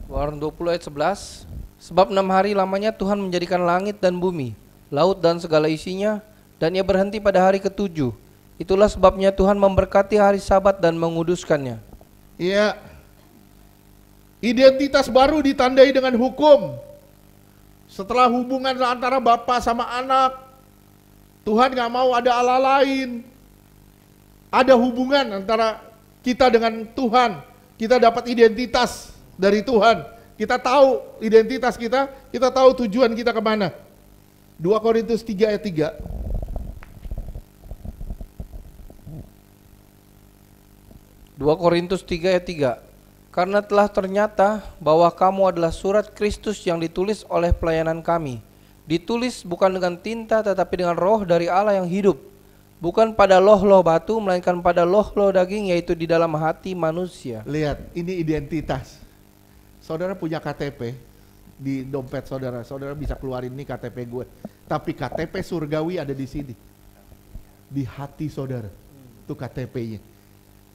Keluaran 20 ayat 11. Sebab 6 hari lamanya Tuhan menjadikan langit dan bumi, laut dan segala isinya, dan ia berhenti pada hari ketujuh. Itulah sebabnya Tuhan memberkati hari Sabat dan menguduskannya. Iya. Identitas baru ditandai dengan hukum. Setelah hubungan antara bapak sama anak, Tuhan gak mau ada Allah lain. Ada hubungan antara kita dengan Tuhan. Kita dapat identitas dari Tuhan. Kita tahu identitas kita tahu tujuan kita kemana. 2 Korintus 3 ayat 3. Korintus 3 ayat 3. Karena telah ternyata bahwa kamu adalah surat Kristus yang ditulis oleh pelayanan kami. Ditulis bukan dengan tinta tetapi dengan roh dari Allah yang hidup. Bukan pada loh-loh batu, melainkan pada loh-loh daging, yaitu di dalam hati manusia. Lihat, ini identitas. Saudara punya KTP di dompet saudara. Saudara bisa keluarin nih KTP gue. Tapi KTP surgawi ada di sini. Di hati saudara. Itu KTP-nya.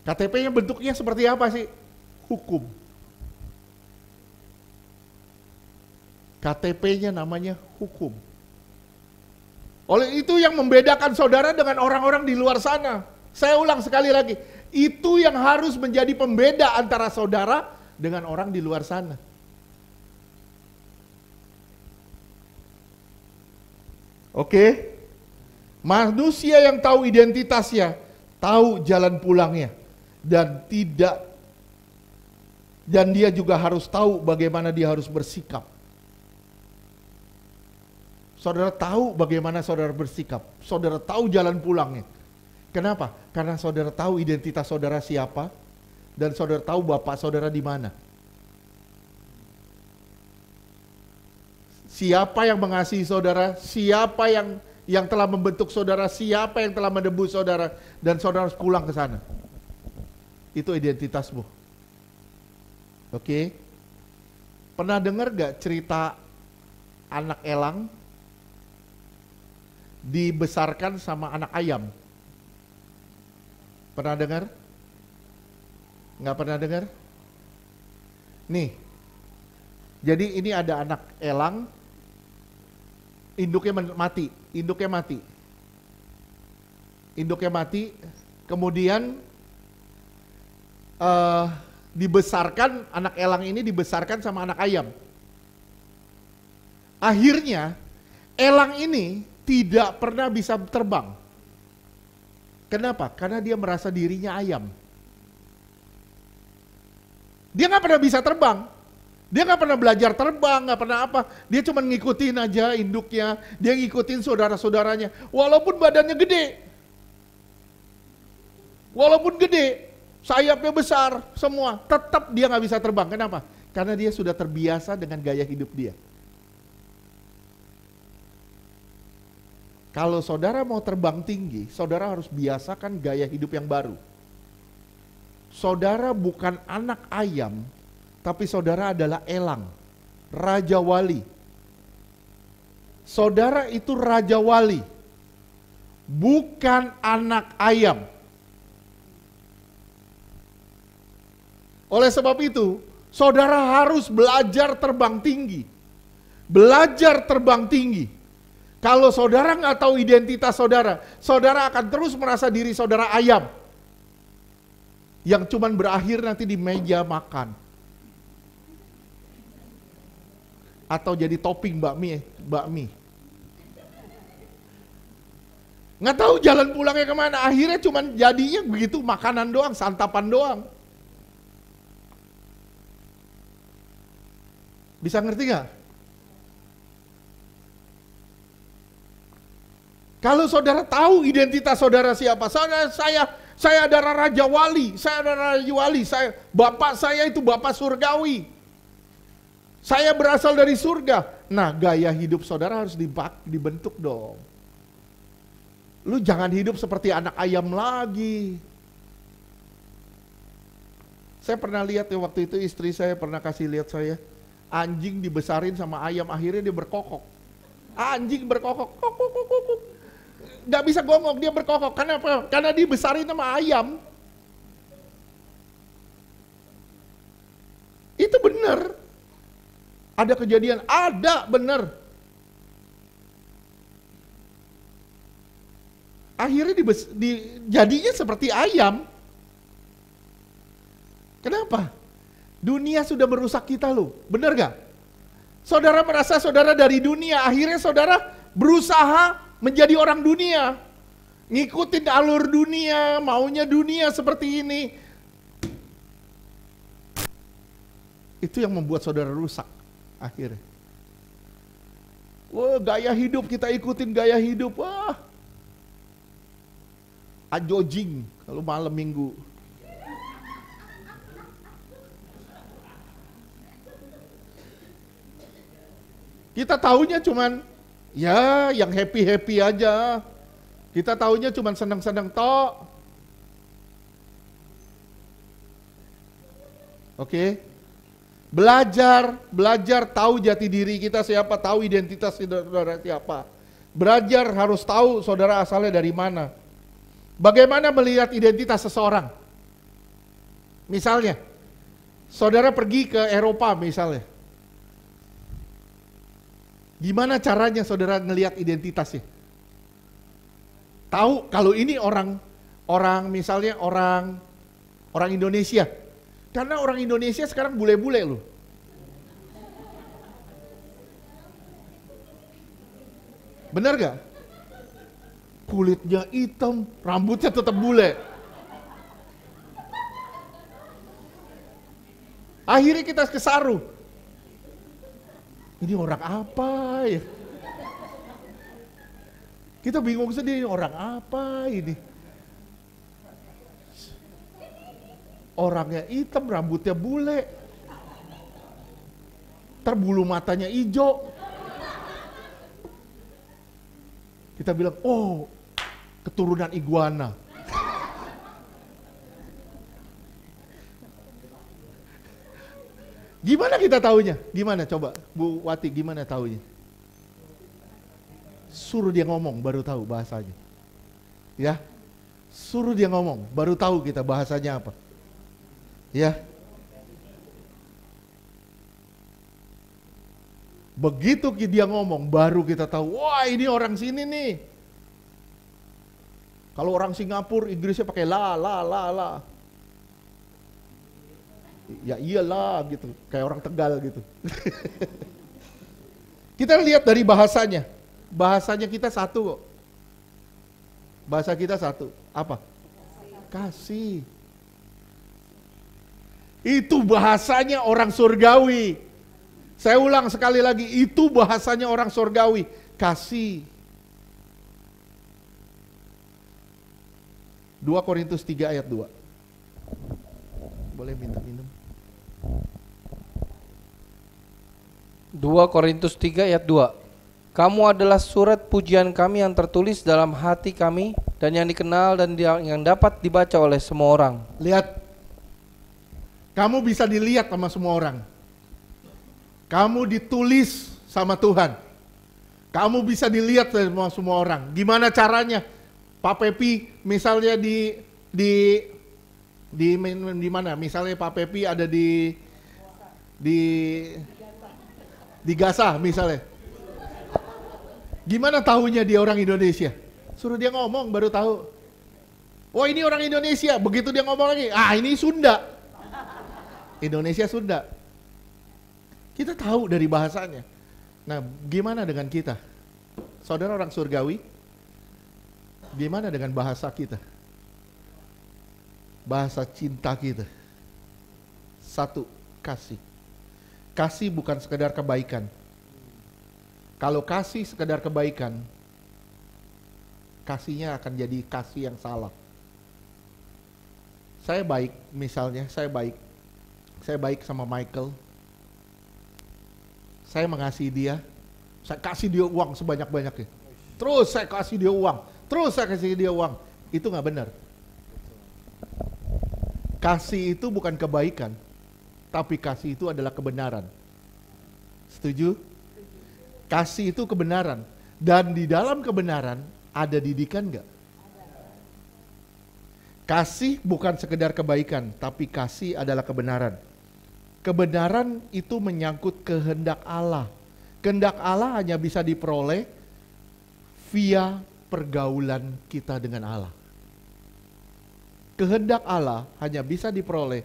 KTP-nya bentuknya seperti apa sih? Hukum. KTP-nya namanya hukum. Oleh itu yang membedakan saudara dengan orang-orang di luar sana. Saya ulang sekali lagi, itu yang harus menjadi pembeda antara saudara dengan orang di luar sana. Oke? Manusia yang tahu identitasnya, tahu jalan pulangnya, dan dia juga harus tahu bagaimana dia harus bersikap. Saudara tahu bagaimana saudara bersikap. Saudara tahu jalan pulangnya. Kenapa? Karena saudara tahu identitas saudara siapa dan saudara tahu bapak saudara di mana. Siapa yang mengasihi saudara, siapa yang telah membentuk saudara, siapa yang telah menebus saudara, dan saudara harus pulang ke sana. Itu identitasmu. Oke? Pernah dengar gak cerita anak elang dibesarkan sama anak ayam? Pernah dengar? Nggak pernah dengar? Nih, jadi ini ada anak elang, induknya mati, kemudian dibesarkan, anak elang ini dibesarkan sama anak ayam. Akhirnya, elang ini tidak pernah bisa terbang. Kenapa? Karena dia merasa dirinya ayam. Dia nggak pernah bisa terbang. Dia nggak pernah belajar terbang, nggak pernah apa. Dia cuma ngikutin aja induknya. Dia ngikutin saudara-saudaranya. Walaupun badannya gede. Sayapnya besar, semua. Tetap dia nggak bisa terbang. Kenapa? Karena dia sudah terbiasa dengan gaya hidup dia. Kalau saudara mau terbang tinggi, saudara harus biasakan gaya hidup yang baru. Saudara bukan anak ayam, tapi saudara adalah elang, raja wali. Saudara itu raja wali, bukan anak ayam. Oleh sebab itu, saudara harus belajar terbang tinggi. Belajar terbang tinggi. Kalau saudara nggak tahu identitas saudara, saudara akan terus merasa diri saudara ayam. Yang cuman berakhir nanti di meja makan. Atau jadi topping bakmi. Nggak tahu jalan pulangnya kemana, akhirnya cuman jadinya begitu, makanan doang, santapan doang. Bisa ngerti nggak? Kalau saudara tahu identitas saudara siapa, saya adalah raja wali, bapak saya itu bapak surgawi. Saya berasal dari surga. Nah, gaya hidup saudara harus dibentuk dong. Lu jangan hidup seperti anak ayam lagi. Saya pernah lihat ya, waktu itu istri saya pernah kasih lihat saya, anjing dibesarin sama ayam, akhirnya dia berkokok. Anjing berkokok, nggak bisa gongok, dia berkokok. Kenapa? Karena dibesarin sama ayam. Itu benar. Ada kejadian, ada benar. Akhirnya jadinya seperti ayam. Kenapa? Dunia sudah merusak kita loh, benar gak? Saudara merasa saudara dari dunia, akhirnya saudara berusaha menjadi orang dunia. ngikutin alur dunia, maunya dunia seperti ini. Itu yang membuat saudara rusak akhirnya. Wah, gaya hidup, kita ikutin gaya hidup. Wah, ajojing kalau malam minggu. Kita taunya cuman ya yang happy-happy aja. Kita taunya cuman senang-senang tok. Oke. Belajar tahu jati diri kita siapa, tahu identitas saudara siapa. Belajar harus tahu saudara asalnya dari mana. Bagaimana melihat identitas seseorang? Misalnya, saudara pergi ke Eropa misalnya. Gimana caranya saudara ngelihat identitasnya? Tahu kalau ini orang misalnya orang Indonesia. Karena orang Indonesia sekarang bule-bule loh. Benar gak? Kulitnya hitam, rambutnya tetap bule. Akhirnya kita kesaru. Ini orang apa ya? Kita bingung sendiri, orang apa ini? Orangnya hitam, rambutnya bule. Terbulu matanya hijau. Kita bilang, oh, keturunan iguana. Gimana kita taunya? Gimana coba Bu Wati, gimana taunya? Suruh dia ngomong baru tahu bahasanya. Ya. Suruh dia ngomong baru tahu kita bahasanya apa. Ya. Begitu dia ngomong baru kita tahu, wah ini orang sini nih. Kalau orang Singapura Inggrisnya pakai la. Ya iyalah gitu, kayak orang Tegal gitu. Kita lihat dari bahasanya. Bahasanya kita satu kok. Bahasa kita satu. Apa? Kasih. Itu bahasanya orang surgawi. Saya ulang sekali lagi, itu bahasanya orang surgawi. Kasih. 2 Korintus 3 ayat 2. Boleh minta minum? 2 Korintus 3 ayat 2. Kamu adalah surat pujian kami yang tertulis dalam hati kami dan yang dikenal dan yang dapat dibaca oleh semua orang. Lihat, kamu bisa dilihat sama semua orang. Kamu ditulis sama Tuhan. Kamu bisa dilihat sama semua orang. Gimana caranya? Pak Pepi misalnya di mana? Misalnya Pak Pepi ada di Gaza misalnya. Gimana tahunya dia orang Indonesia? Suruh dia ngomong baru tahu. Oh ini orang Indonesia. Begitu dia ngomong lagi, ah ini Sunda. Indonesia Sunda. Kita tahu dari bahasanya. Nah gimana dengan kita? Saudara orang surgawi, gimana dengan bahasa kita? Bahasa cinta kita. 1, kasih. Kasih bukan sekedar kebaikan. Kalau kasih sekedar kebaikan, kasihnya akan jadi kasih yang salah. Saya baik, misalnya saya baik sama Michael. Saya mengasihi dia, saya kasih dia uang sebanyak-banyaknya. Terus saya kasih dia uang, itu nggak benar. Kasih itu bukan kebaikan, tapi kasih itu adalah kebenaran. Setuju? Kasih itu kebenaran. Dan di dalam kebenaran ada didikan enggak? Kasih bukan sekedar kebaikan, tapi kasih adalah kebenaran. Kebenaran itu menyangkut kehendak Allah. Kehendak Allah hanya bisa diperoleh via pergaulan kita dengan Allah. Kehendak Allah hanya bisa diperoleh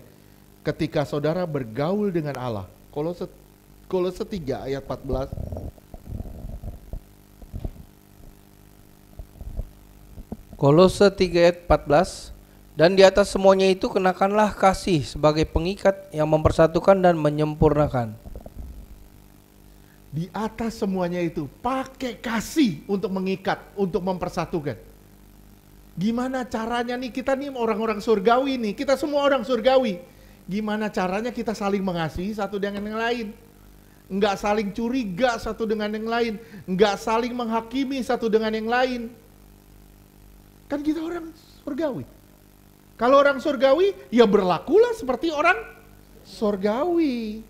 ketika saudara bergaul dengan Allah. Kolose 3 ayat 14. Kolose 3 ayat 14. Dan di atas semuanya itu kenakanlah kasih sebagai pengikat yang mempersatukan dan menyempurnakan. Di atas semuanya itu pakai kasih untuk mengikat, untuk mempersatukan. Gimana caranya nih, kita nih orang-orang surgawi nih, kita semua orang surgawi. Gimana caranya kita saling mengasihi satu dengan yang lain? Enggak saling curiga satu dengan yang lain, enggak saling menghakimi satu dengan yang lain. Kan kita orang surgawi. Kalau orang surgawi, ya berlakulah seperti orang surgawi.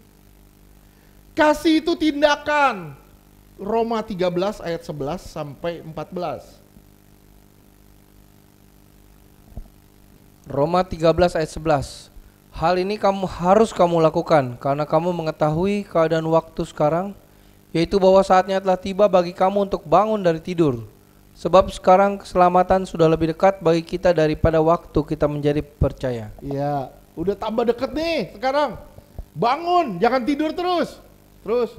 Kasih itu tindakan. Roma 13 ayat 11 sampai 14. Roma 13 ayat 11. Hal ini harus kamu lakukan karena kamu mengetahui keadaan waktu sekarang, yaitu bahwa saatnya telah tiba bagi kamu untuk bangun dari tidur. Sebab sekarang keselamatan sudah lebih dekat bagi kita daripada waktu kita menjadi percaya. Iya, udah tambah deket nih sekarang. Bangun, jangan tidur terus. Terus.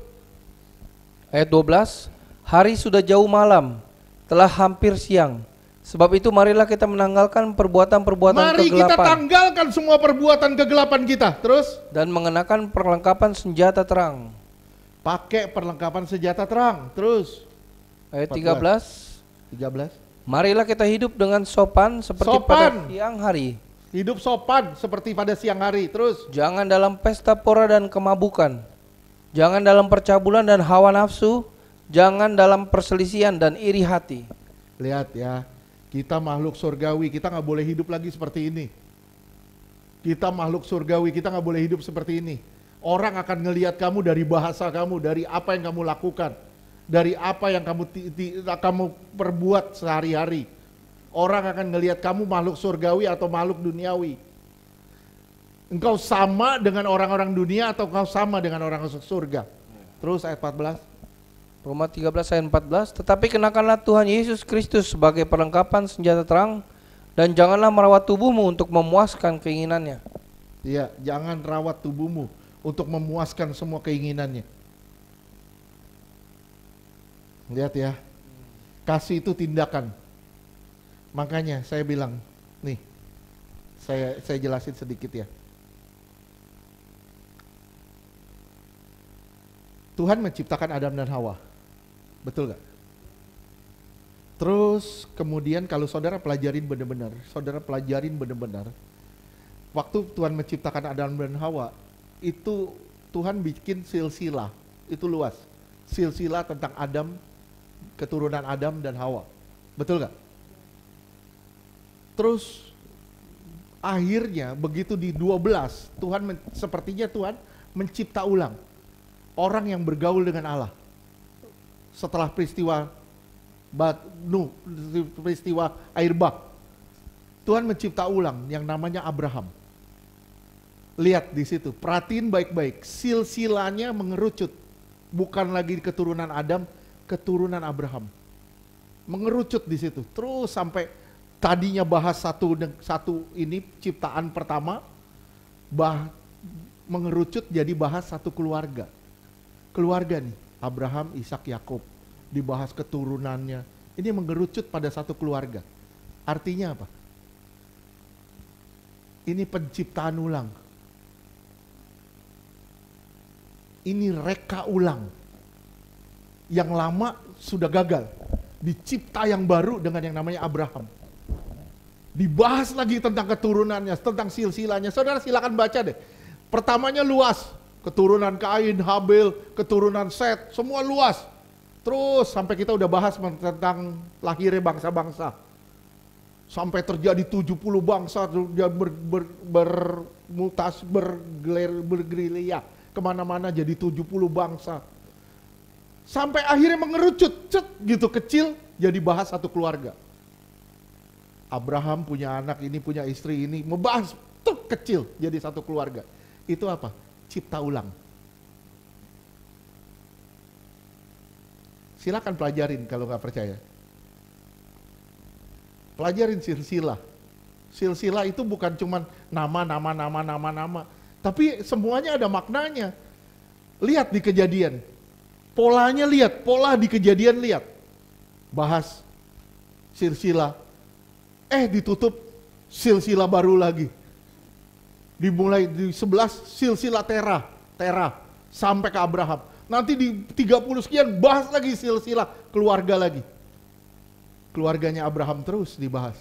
Ayat 12. Hari sudah jauh malam, telah hampir siang. Sebab itu marilah kita menanggalkan perbuatan-perbuatan kegelapan. Mari kita tanggalkan semua perbuatan kegelapan kita. Terus. Dan mengenakan perlengkapan senjata terang. Pakai perlengkapan senjata terang. Terus. Ayat 13. 13. Marilah kita hidup dengan sopan seperti pada siang hari. Hidup sopan seperti pada siang hari. Terus. Jangan dalam pesta pora dan kemabukan. Jangan dalam percabulan dan hawa nafsu. Jangan dalam perselisihan dan iri hati. Lihat ya, kita makhluk surgawi, kita nggak boleh hidup lagi seperti ini. Kita makhluk surgawi, kita nggak boleh hidup seperti ini. Orang akan ngelihat kamu dari bahasa kamu, dari apa yang kamu lakukan, dari apa yang kamu perbuat sehari-hari. Orang akan ngelihat kamu makhluk surgawi atau makhluk duniawi. Engkau sama dengan orang-orang dunia atau engkau sama dengan orang surga. Terus ayat 14. Roma 13 ayat 14. Tetapi kenakanlah Tuhan Yesus Kristus sebagai perlengkapan senjata terang, dan janganlah merawat tubuhmu untuk memuaskan keinginannya. Iya, jangan rawat tubuhmu untuk memuaskan semua keinginannya. Lihat ya, kasih itu tindakan. Makanya saya bilang, nih, saya jelasin sedikit ya. Tuhan menciptakan Adam dan Hawa, betul gak? Terus kemudian kalau saudara pelajarin benar-benar, waktu Tuhan menciptakan Adam dan Hawa, itu Tuhan bikin silsilah, itu luas. Silsilah tentang Adam, keturunan Adam dan Hawa. Betul gak? Terus akhirnya begitu di 12, sepertinya Tuhan mencipta ulang orang yang bergaul dengan Allah. Setelah peristiwa air bah, Tuhan mencipta ulang yang namanya Abraham. Lihat di situ, perhatiin baik-baik, silsilanya mengerucut. Bukan lagi keturunan Adam, keturunan Abraham. Mengerucut di situ, terus sampai tadinya bahas satu ini ciptaan pertama, mengerucut jadi bahas satu keluarga. Keluarga nih, Abraham, Ishak, Yakub, dibahas keturunannya. Ini mengerucut pada satu keluarga. Artinya apa? Ini penciptaan ulang. Ini reka ulang. Yang lama sudah gagal. Dicipta yang baru dengan yang namanya Abraham. Dibahas lagi tentang keturunannya, tentang silsilahnya. Saudara silakan baca deh. Pertamanya luas. Keturunan Kain, Habel, keturunan Set, semua luas. Terus sampai kita udah bahas tentang lahirnya bangsa-bangsa. Sampai terjadi 70 bangsa bermutasi, bergerilya. Kemana-mana jadi 70 bangsa. Sampai akhirnya mengerucut, gitu kecil, jadi bahas satu keluarga. Abraham punya anak ini, punya istri ini, membahas kecil jadi satu keluarga. Itu apa? Cipta ulang. Silakan pelajarin kalau nggak percaya. Pelajarin silsilah. Silsilah itu bukan cuman nama, tapi semuanya ada maknanya. Lihat di Kejadian. Polanya lihat, pola di Kejadian lihat. Bahas silsilah ditutup silsilah baru lagi. Dimulai di 11 silsilah Terah sampai ke Abraham. Nanti di 30 sekian bahas lagi silsilah keluarga lagi. Keluarganya Abraham terus dibahas.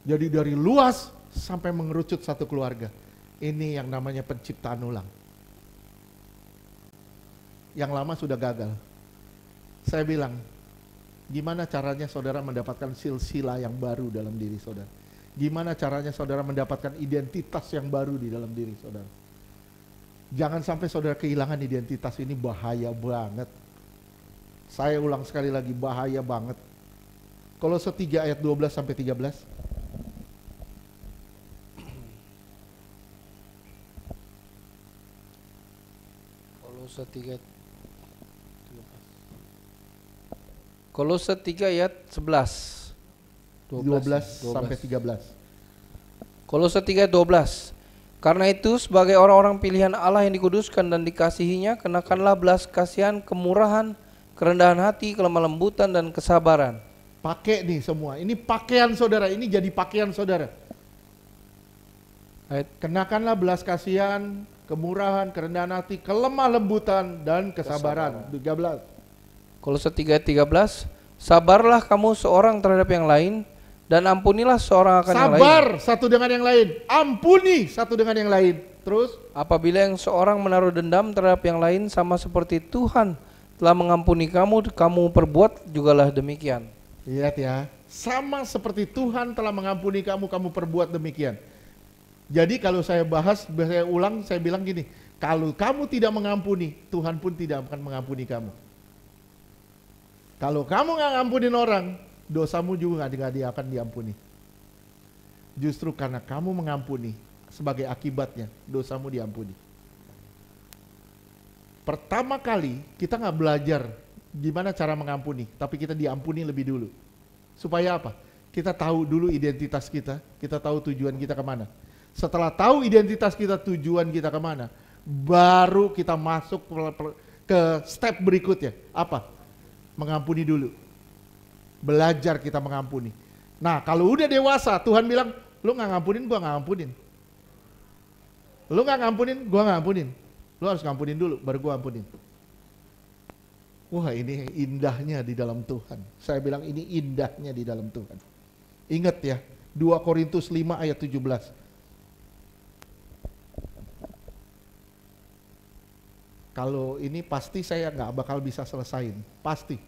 Jadi dari luas sampai mengerucut satu keluarga. Ini yang namanya penciptaan ulang. Yang lama sudah gagal. Saya bilang, gimana caranya saudara mendapatkan silsilah yang baru dalam diri saudara? Gimana caranya saudara mendapatkan identitas yang baru di dalam diri saudara? Jangan sampai saudara kehilangan identitas, ini bahaya banget. Saya ulang sekali lagi, bahaya banget. Kolose 3 ayat 12 sampai 13. Kolose 3 Kolose 3 ayat 11. 12 sampai 13. Kolose 3:12. Karena itu sebagai orang-orang pilihan Allah yang dikuduskan dan dikasihinya, kenakanlah belas kasihan, kemurahan, kerendahan hati, kelemah lembutan dan kesabaran. Pakai nih semua. Ini pakaian saudara, ini jadi pakaian saudara. Kenakanlah belas kasihan, kemurahan, kerendahan hati, kelemah lembutan dan kesabaran. 13. Kolose 3:13. Sabarlah kamu seorang terhadap yang lain, dan ampunilah seorang akan yang lain. Sabar satu dengan yang lain, ampuni satu dengan yang lain. Terus, apabila yang seorang menaruh dendam terhadap yang lain, sama seperti Tuhan telah mengampuni kamu, kamu perbuat jugalah demikian. Lihat ya, sama seperti Tuhan telah mengampuni kamu, kamu perbuat demikian. Jadi kalau saya bahas, saya ulang, saya bilang gini, kalau kamu tidak mengampuni, Tuhan pun tidak akan mengampuni kamu. Kalau kamu nggak ngampunin orang, dosamu juga nggak akan diampuni. Justru karena kamu mengampuni, sebagai akibatnya dosamu diampuni. Pertama kali kita nggak belajar gimana cara mengampuni, tapi kita diampuni lebih dulu. Supaya apa? Kita tahu dulu identitas kita tahu tujuan kita kemana. Setelah tahu identitas kita, tujuan kita kemana, baru kita masuk ke step berikutnya. Apa? Mengampuni dulu. Belajar kita mengampuni. Nah kalau udah dewasa, Tuhan bilang, lu gak ngampunin, gua gak ngampunin. Lu gak ngampunin, gua gak ngampunin. Lu harus ngampunin dulu, baru gua ampunin. Wah ini indahnya di dalam Tuhan. Saya bilang ini indahnya di dalam Tuhan. Ingat ya, 2 Korintus 5 ayat 17. Kalau ini pasti saya nggak bakal bisa selesain, pasti.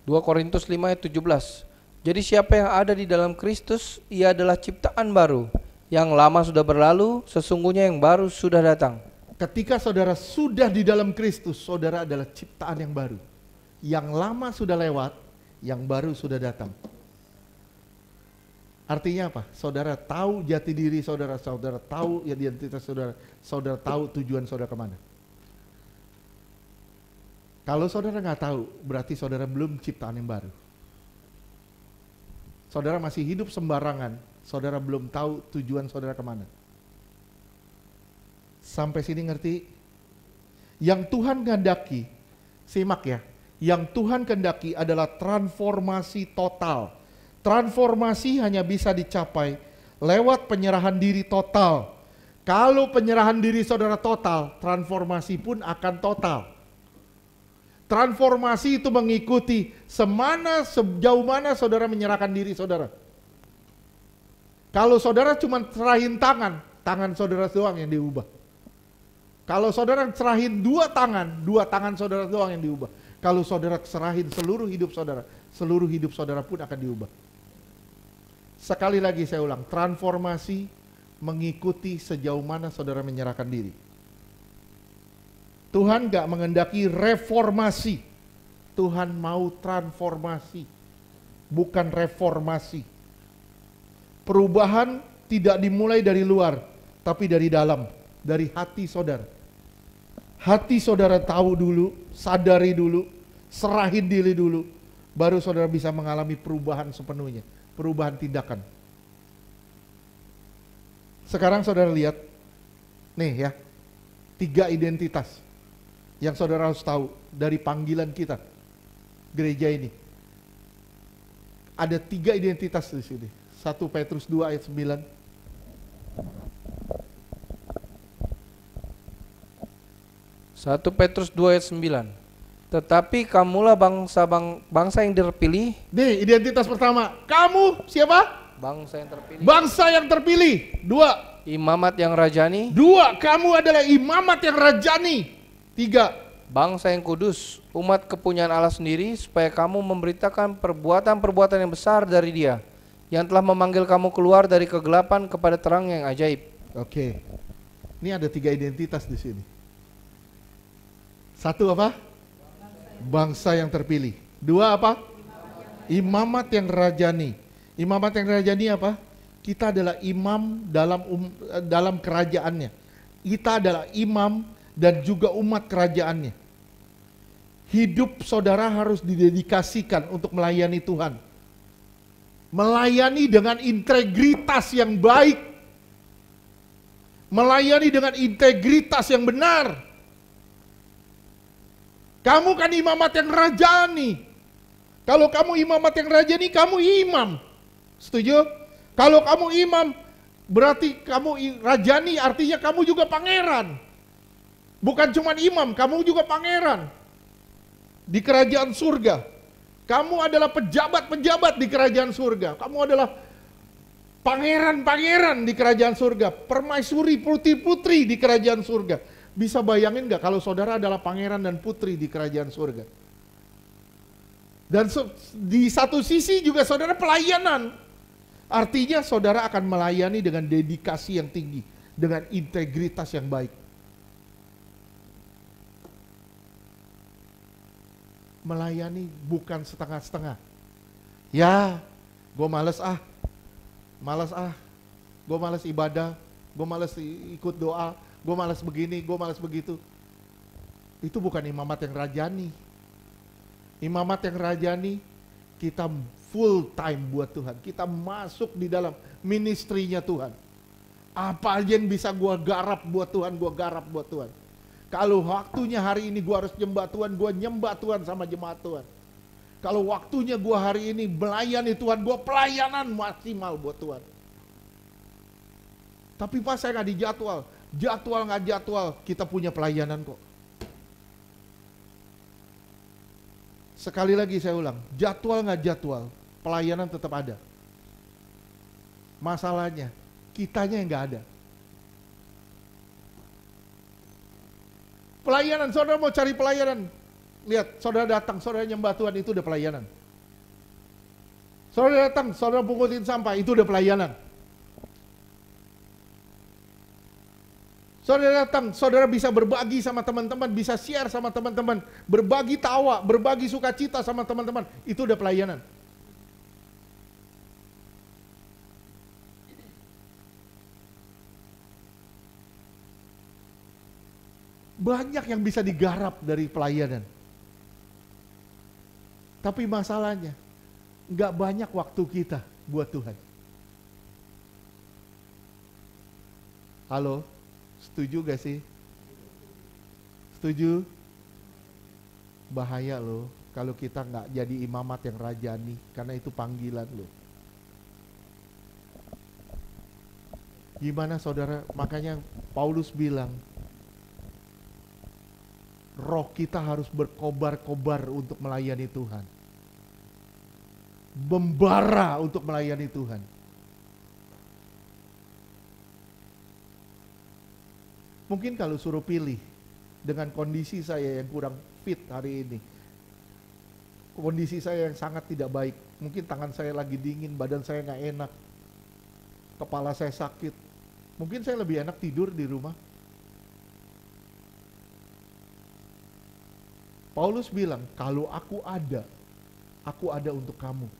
2 Korintus 5 ayat 17. Jadi siapa yang ada di dalam Kristus, ia adalah ciptaan baru. Yang lama sudah berlalu, sesungguhnya yang baru sudah datang. Ketika saudara sudah di dalam Kristus, saudara adalah ciptaan yang baru. Yang lama sudah lewat, yang baru sudah datang. Artinya apa? Saudara tahu jati diri saudara, saudara tahu identitas saudara, saudara tahu tujuan saudara kemana. Kalau saudara nggak tahu, berarti saudara belum ciptaan yang baru. Saudara masih hidup sembarangan, saudara belum tahu tujuan saudara kemana. Sampai sini ngerti? Yang Tuhan kehendaki, simak ya, yang Tuhan kehendaki adalah transformasi total. Transformasi hanya bisa dicapai lewat penyerahan diri total. Kalau penyerahan diri saudara total, transformasi pun akan total. Transformasi itu mengikuti sejauh mana saudara menyerahkan diri saudara. Kalau saudara cuma serahin tangan saudara doang yang diubah. Kalau saudara serahin dua tangan saudara doang yang diubah. Kalau saudara serahin seluruh hidup saudara pun akan diubah. Sekali lagi saya ulang, transformasi mengikuti sejauh mana saudara menyerahkan diri. Tuhan gak mengendaki reformasi, Tuhan mau transformasi, bukan reformasi. Perubahan tidak dimulai dari luar, tapi dari dalam, dari hati saudara. Hati saudara tahu dulu, sadari dulu, serahin diri dulu, baru saudara bisa mengalami perubahan sepenuhnya, perubahan tindakan. Sekarang saudara lihat, nih ya, 3 identitas yang saudara harus tahu dari panggilan kita, gereja ini. Ada 3 identitas di sini. 1 Petrus 2 ayat 9. Satu Petrus 2 ayat 9. Tetapi kamulah bangsa yang terpilih. Nih, identitas pertama. Kamu siapa? Bangsa yang terpilih. Bangsa yang terpilih. 2. Imamat yang rajani. 2. Kamu adalah imamat yang rajani. 3. Bangsa yang kudus, umat kepunyaan Allah sendiri, supaya kamu memberitakan perbuatan-perbuatan yang besar dari Dia, yang telah memanggil kamu keluar dari kegelapan kepada terang yang ajaib. Oke. Ini ada 3 identitas di sini. 1 apa? Bangsa yang terpilih. 2 apa? Imamat yang rajani. Imamat yang rajani apa? Kita adalah imam dalam kerajaannya. Kita adalah imam dan juga umat kerajaannya. Hidup saudara harus didedikasikan untuk melayani Tuhan. Melayani dengan integritas yang baik. Melayani dengan integritas yang benar. Kamu kan imamat yang rajani. Kalau kamu imamat yang rajani, kamu imam. Setuju? Kalau kamu imam, berarti kamu rajani, artinya kamu juga pangeran. Bukan cuma imam, kamu juga pangeran di kerajaan surga. Kamu adalah pejabat-pejabat di kerajaan surga. Kamu adalah pangeran-pangeran di kerajaan surga. Permaisuri, putri-putri di kerajaan surga. Bisa bayangin gak kalau saudara adalah pangeran dan putri di kerajaan surga? Dan di satu sisi juga saudara pelayanan. Artinya saudara akan melayani dengan dedikasi yang tinggi, dengan integritas yang baik. Melayani bukan setengah-setengah. Ya, gue males gue males ibadah, gue males ikut doa, gue males begini, gue males begitu. Itu bukan imamat yang rajani. Imamat yang rajani, kita full time buat Tuhan. Kita masuk di dalam ministrinya Tuhan. Apa aja yang bisa gue garap buat Tuhan, gue garap buat Tuhan. Kalau waktunya hari ini gue harus nyembah Tuhan, gue nyembah Tuhan sama jemaat Tuhan. Kalau waktunya gue hari ini melayani Tuhan, gue pelayanan maksimal buat Tuhan. Tapi pas saya gak dijadwal, jadwal gak jadwal, kita punya pelayanan kok. Sekali lagi saya ulang, jadwal gak jadwal, pelayanan tetap ada. Masalahnya, kitanya yang gak ada. Pelayanan, saudara mau cari pelayanan. Lihat, saudara datang, saudara nyembah Tuhan, itu udah pelayanan. Saudara datang, saudara pungutin sampah, itu udah pelayanan. Saudara datang, saudara bisa berbagi sama teman-teman, bisa share sama teman-teman, berbagi tawa, berbagi sukacita sama teman-teman, itu udah pelayanan. Banyak yang bisa digarap dari pelayanan. Tapi masalahnya, nggak banyak waktu kita buat Tuhan. Halo, setuju gak sih? Setuju? Bahaya loh kalau kita nggak jadi imamat yang rajani, karena itu panggilan loh. Gimana saudara? Makanya Paulus bilang, roh kita harus berkobar-kobar untuk melayani Tuhan. Membara untuk melayani Tuhan. Mungkin kalau suruh pilih dengan kondisi saya yang kurang fit hari ini, kondisi saya yang sangat tidak baik, mungkin tangan saya lagi dingin, badan saya nggak enak, kepala saya sakit, mungkin saya lebih enak tidur di rumah. Paulus bilang, kalau aku ada untuk kamu.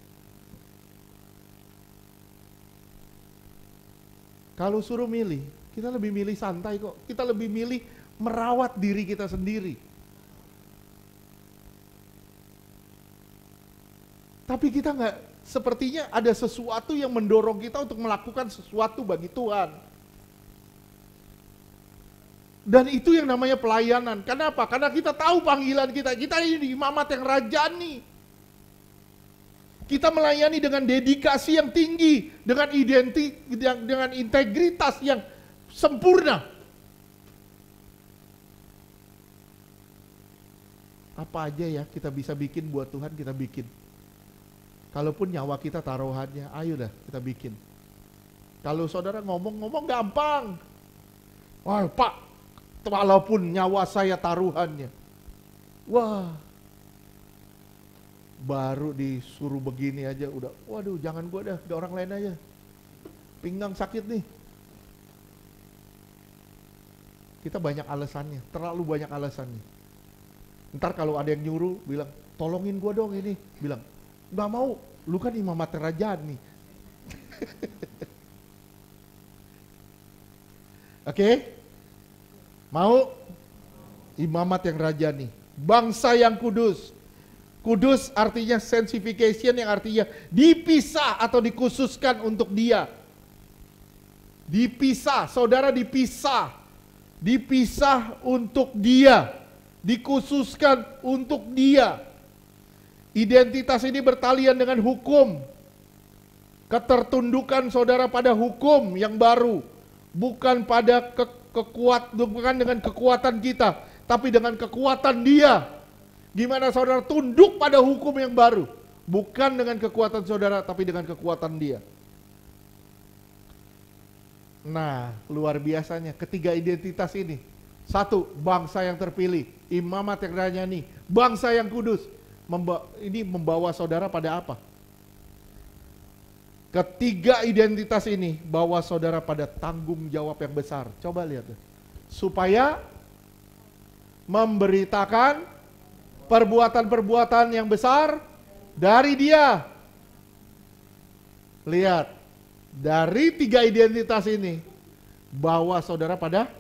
Kalau suruh milih, kita lebih milih santai kok. Kita lebih milih merawat diri kita sendiri. Tapi kita nggak, sepertinya ada sesuatu yang mendorong kita untuk melakukan sesuatu bagi Tuhan. Dan itu yang namanya pelayanan. Kenapa? Karena kita tahu panggilan kita. Kita ini imamat yang rajani. Kita melayani dengan dedikasi yang tinggi, dengan integritas yang sempurna. Apa aja ya kita bisa bikin buat Tuhan, kita bikin. Kalaupun nyawa kita taruhannya, ayo dah kita bikin. Kalau saudara ngomong-ngomong gampang. Wah Pak, walaupun nyawa saya taruhannya. Wah, baru disuruh begini aja udah, waduh jangan gua dah, udah orang lain aja. Pinggang sakit nih. Kita banyak alasannya, terlalu banyak alasannya. Ntar kalau ada yang nyuruh bilang, tolongin gua dong ini, bilang, nggak mau, lu kan imamat kerajaan nih. Oke? Mau? Imamat yang rajani, bangsa yang kudus. Kudus artinya sanctification, yang artinya dipisah atau dikhususkan untuk Dia. Dipisah, saudara dipisah. Dipisah untuk Dia. Dikhususkan untuk Dia. Identitas ini bertalian dengan hukum. Ketertundukan saudara pada hukum yang baru. Bukan pada bukan dengan kekuatan kita, tapi dengan kekuatan Dia. Gimana saudara tunduk pada hukum yang baru? Bukan dengan kekuatan saudara, tapi dengan kekuatan Dia. Nah, luar biasanya ketiga identitas ini. Satu, bangsa yang terpilih, imamat yang rajani, bangsa yang kudus. Ini membawa saudara pada apa? Ketiga identitas ini bawa saudara pada tanggung jawab yang besar. Coba lihat. Supaya memberitakan perbuatan-perbuatan yang besar dari Dia. Lihat, dari tiga identitas ini bawa saudara pada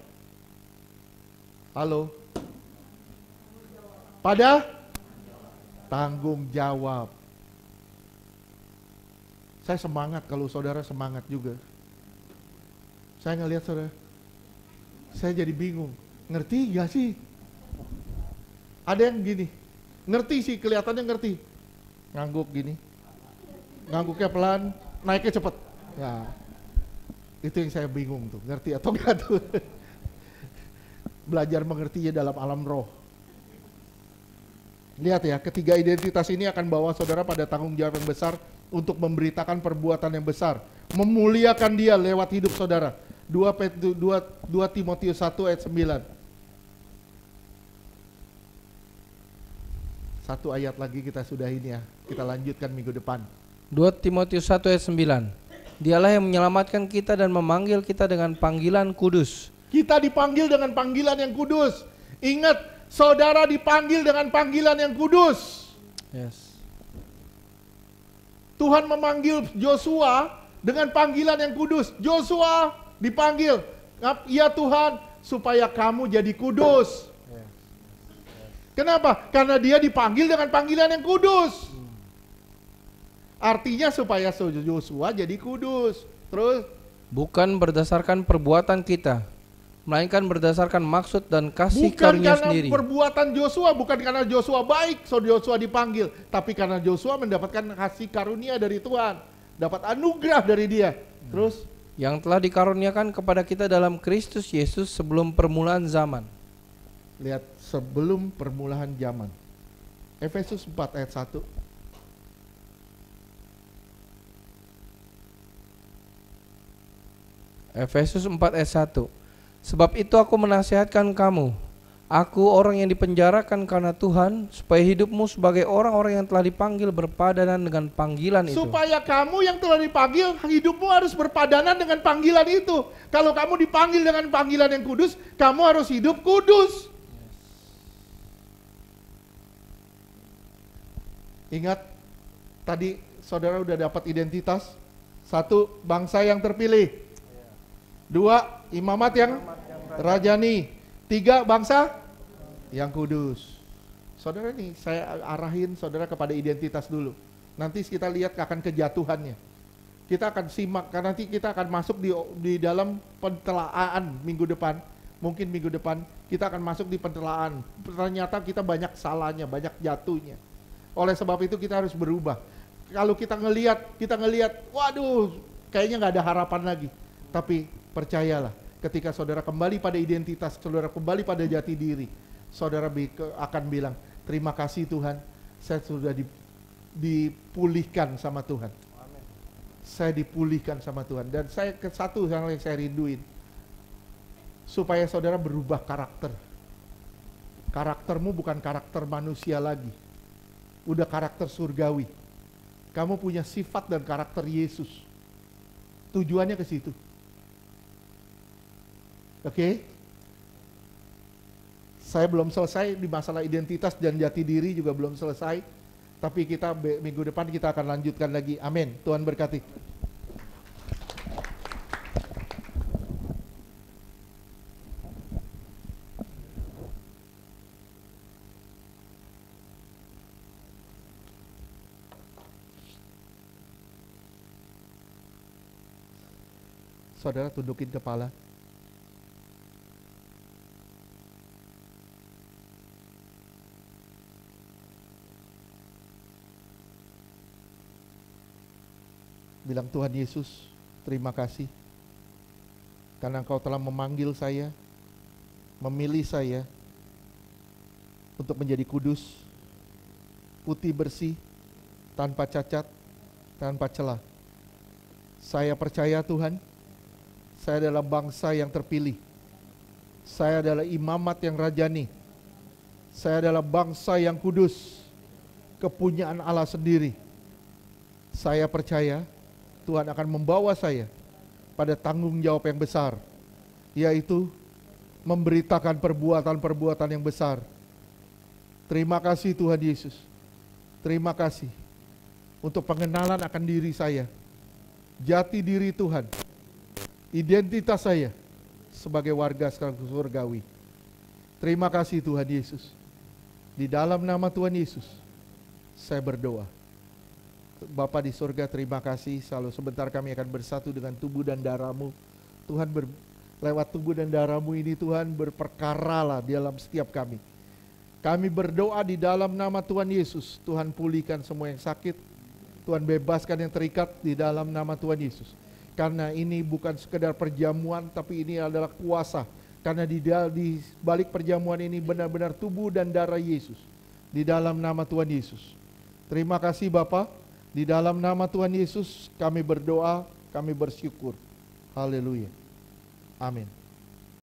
pada tanggung jawab. Saya semangat kalau saudara semangat juga. Saya ngelihat saudara, saya jadi bingung. Ngerti gak sih? Ada yang gini, ngerti sih, kelihatannya ngerti. Ngangguk gini. Ngangguknya pelan, naiknya cepet. Ya, itu yang saya bingung tuh, ngerti atau enggak tuh. Belajar mengertinya dalam alam roh. Lihat ya, ketiga identitas ini akan bawa saudara pada tanggung jawab yang besar untuk memberitakan perbuatan yang besar, memuliakan Dia lewat hidup saudara. 2 Timotius 1 ayat 9. Satu ayat lagi kita sudahin ya, kita lanjutkan minggu depan. 2 Timotius 1 ayat 9. Dialah yang menyelamatkan kita dan memanggil kita dengan panggilan kudus. Kita dipanggil dengan panggilan yang kudus. Ingat, saudara dipanggil dengan panggilan yang kudus. Yes. Tuhan memanggil Joshua dengan panggilan yang kudus. Joshua dipanggil, ya Tuhan, supaya kamu jadi kudus. Kenapa? Karena dia dipanggil dengan panggilan yang kudus. Artinya supaya Joshua jadi kudus. Terus? Bukan berdasarkan perbuatan kita, melainkan berdasarkan maksud dan kasih karunia sendiri. Bukan karena perbuatan Joshua, bukan karena Joshua baik, Joshua dipanggil. Tapi karena Joshua mendapatkan kasih karunia dari Tuhan. Dapat anugerah dari Dia. Terus? Yang telah dikaruniakan kepada kita dalam Kristus Yesus sebelum permulaan zaman. Lihat, sebelum permulaan zaman. Efesus 4 ayat 1. Efesus 4 ayat 1. Sebab itu aku menasihatkan kamu, aku orang yang dipenjarakan karena Tuhan, supaya hidupmu sebagai orang-orang yang telah dipanggil berpadanan dengan panggilan itu. Supaya kamu yang telah dipanggil, hidupmu harus berpadanan dengan panggilan itu. Kalau kamu dipanggil dengan panggilan yang kudus, kamu harus hidup kudus. Ingat, tadi saudara udah dapat identitas. 1, bangsa yang terpilih. 2, imamat yang rajani. 3, bangsa yang kudus. Saudara nih, saya arahin saudara kepada identitas dulu. Nanti kita lihat akan kejatuhannya. Kita akan simak, karena nanti kita akan masuk di dalam pentelaan minggu depan. Mungkin minggu depan kita akan masuk di pentelaan. Ternyata kita banyak salahnya, banyak jatuhnya. Oleh sebab itu kita harus berubah. kalau kita ngelihat, waduh, kayaknya nggak ada harapan lagi. Tapi percayalah, ketika saudara kembali pada identitas, saudara kembali pada jati diri, saudara akan bilang, terima kasih Tuhan, saya sudah dipulihkan sama Tuhan. Saya dipulihkan sama Tuhan. Dan satu yang saya rinduin, supaya saudara berubah karakter. Karaktermu bukan karakter manusia lagi, udah karakter surgawi. Kamu punya sifat dan karakter Yesus. Tujuannya ke situ. Oke? Saya belum selesai di masalah identitas dan jati diri, juga belum selesai. Tapi kita minggu depan kita akan lanjutkan lagi. Amin. Tuhan berkati. Saudara tundukin kepala. Bilang, Tuhan Yesus, terima kasih karena Engkau telah memanggil saya, memilih saya untuk menjadi kudus, putih bersih, tanpa cacat, tanpa celah. Saya percaya Tuhan, saya adalah bangsa yang terpilih. Saya adalah imamat yang rajani. Saya adalah bangsa yang kudus, kepunyaan Allah sendiri. Saya percaya Tuhan akan membawa saya pada tanggung jawab yang besar, yaitu memberitakan perbuatan-perbuatan yang besar. Terima kasih Tuhan Yesus. Terima kasih untuk pengenalan akan diri saya, jati diri Tuhan, identitas saya sebagai warga surgawi. Terima kasih Tuhan Yesus. Di dalam nama Tuhan Yesus, saya berdoa. Bapa di surga, terima kasih. Selalu sebentar kami akan bersatu dengan tubuh dan darah-Mu. Tuhan, lewat tubuh dan darah-Mu ini Tuhan, berperkaralah di dalam setiap kami. Kami berdoa di dalam nama Tuhan Yesus. Tuhan pulihkan semua yang sakit. Tuhan bebaskan yang terikat di dalam nama Tuhan Yesus. Karena ini bukan sekedar perjamuan, tapi ini adalah kuasa. Karena di balik perjamuan ini benar-benar tubuh dan darah Yesus. Di dalam nama Tuhan Yesus. Terima kasih Bapa. Di dalam nama Tuhan Yesus kami berdoa, kami bersyukur. Haleluya. Amin.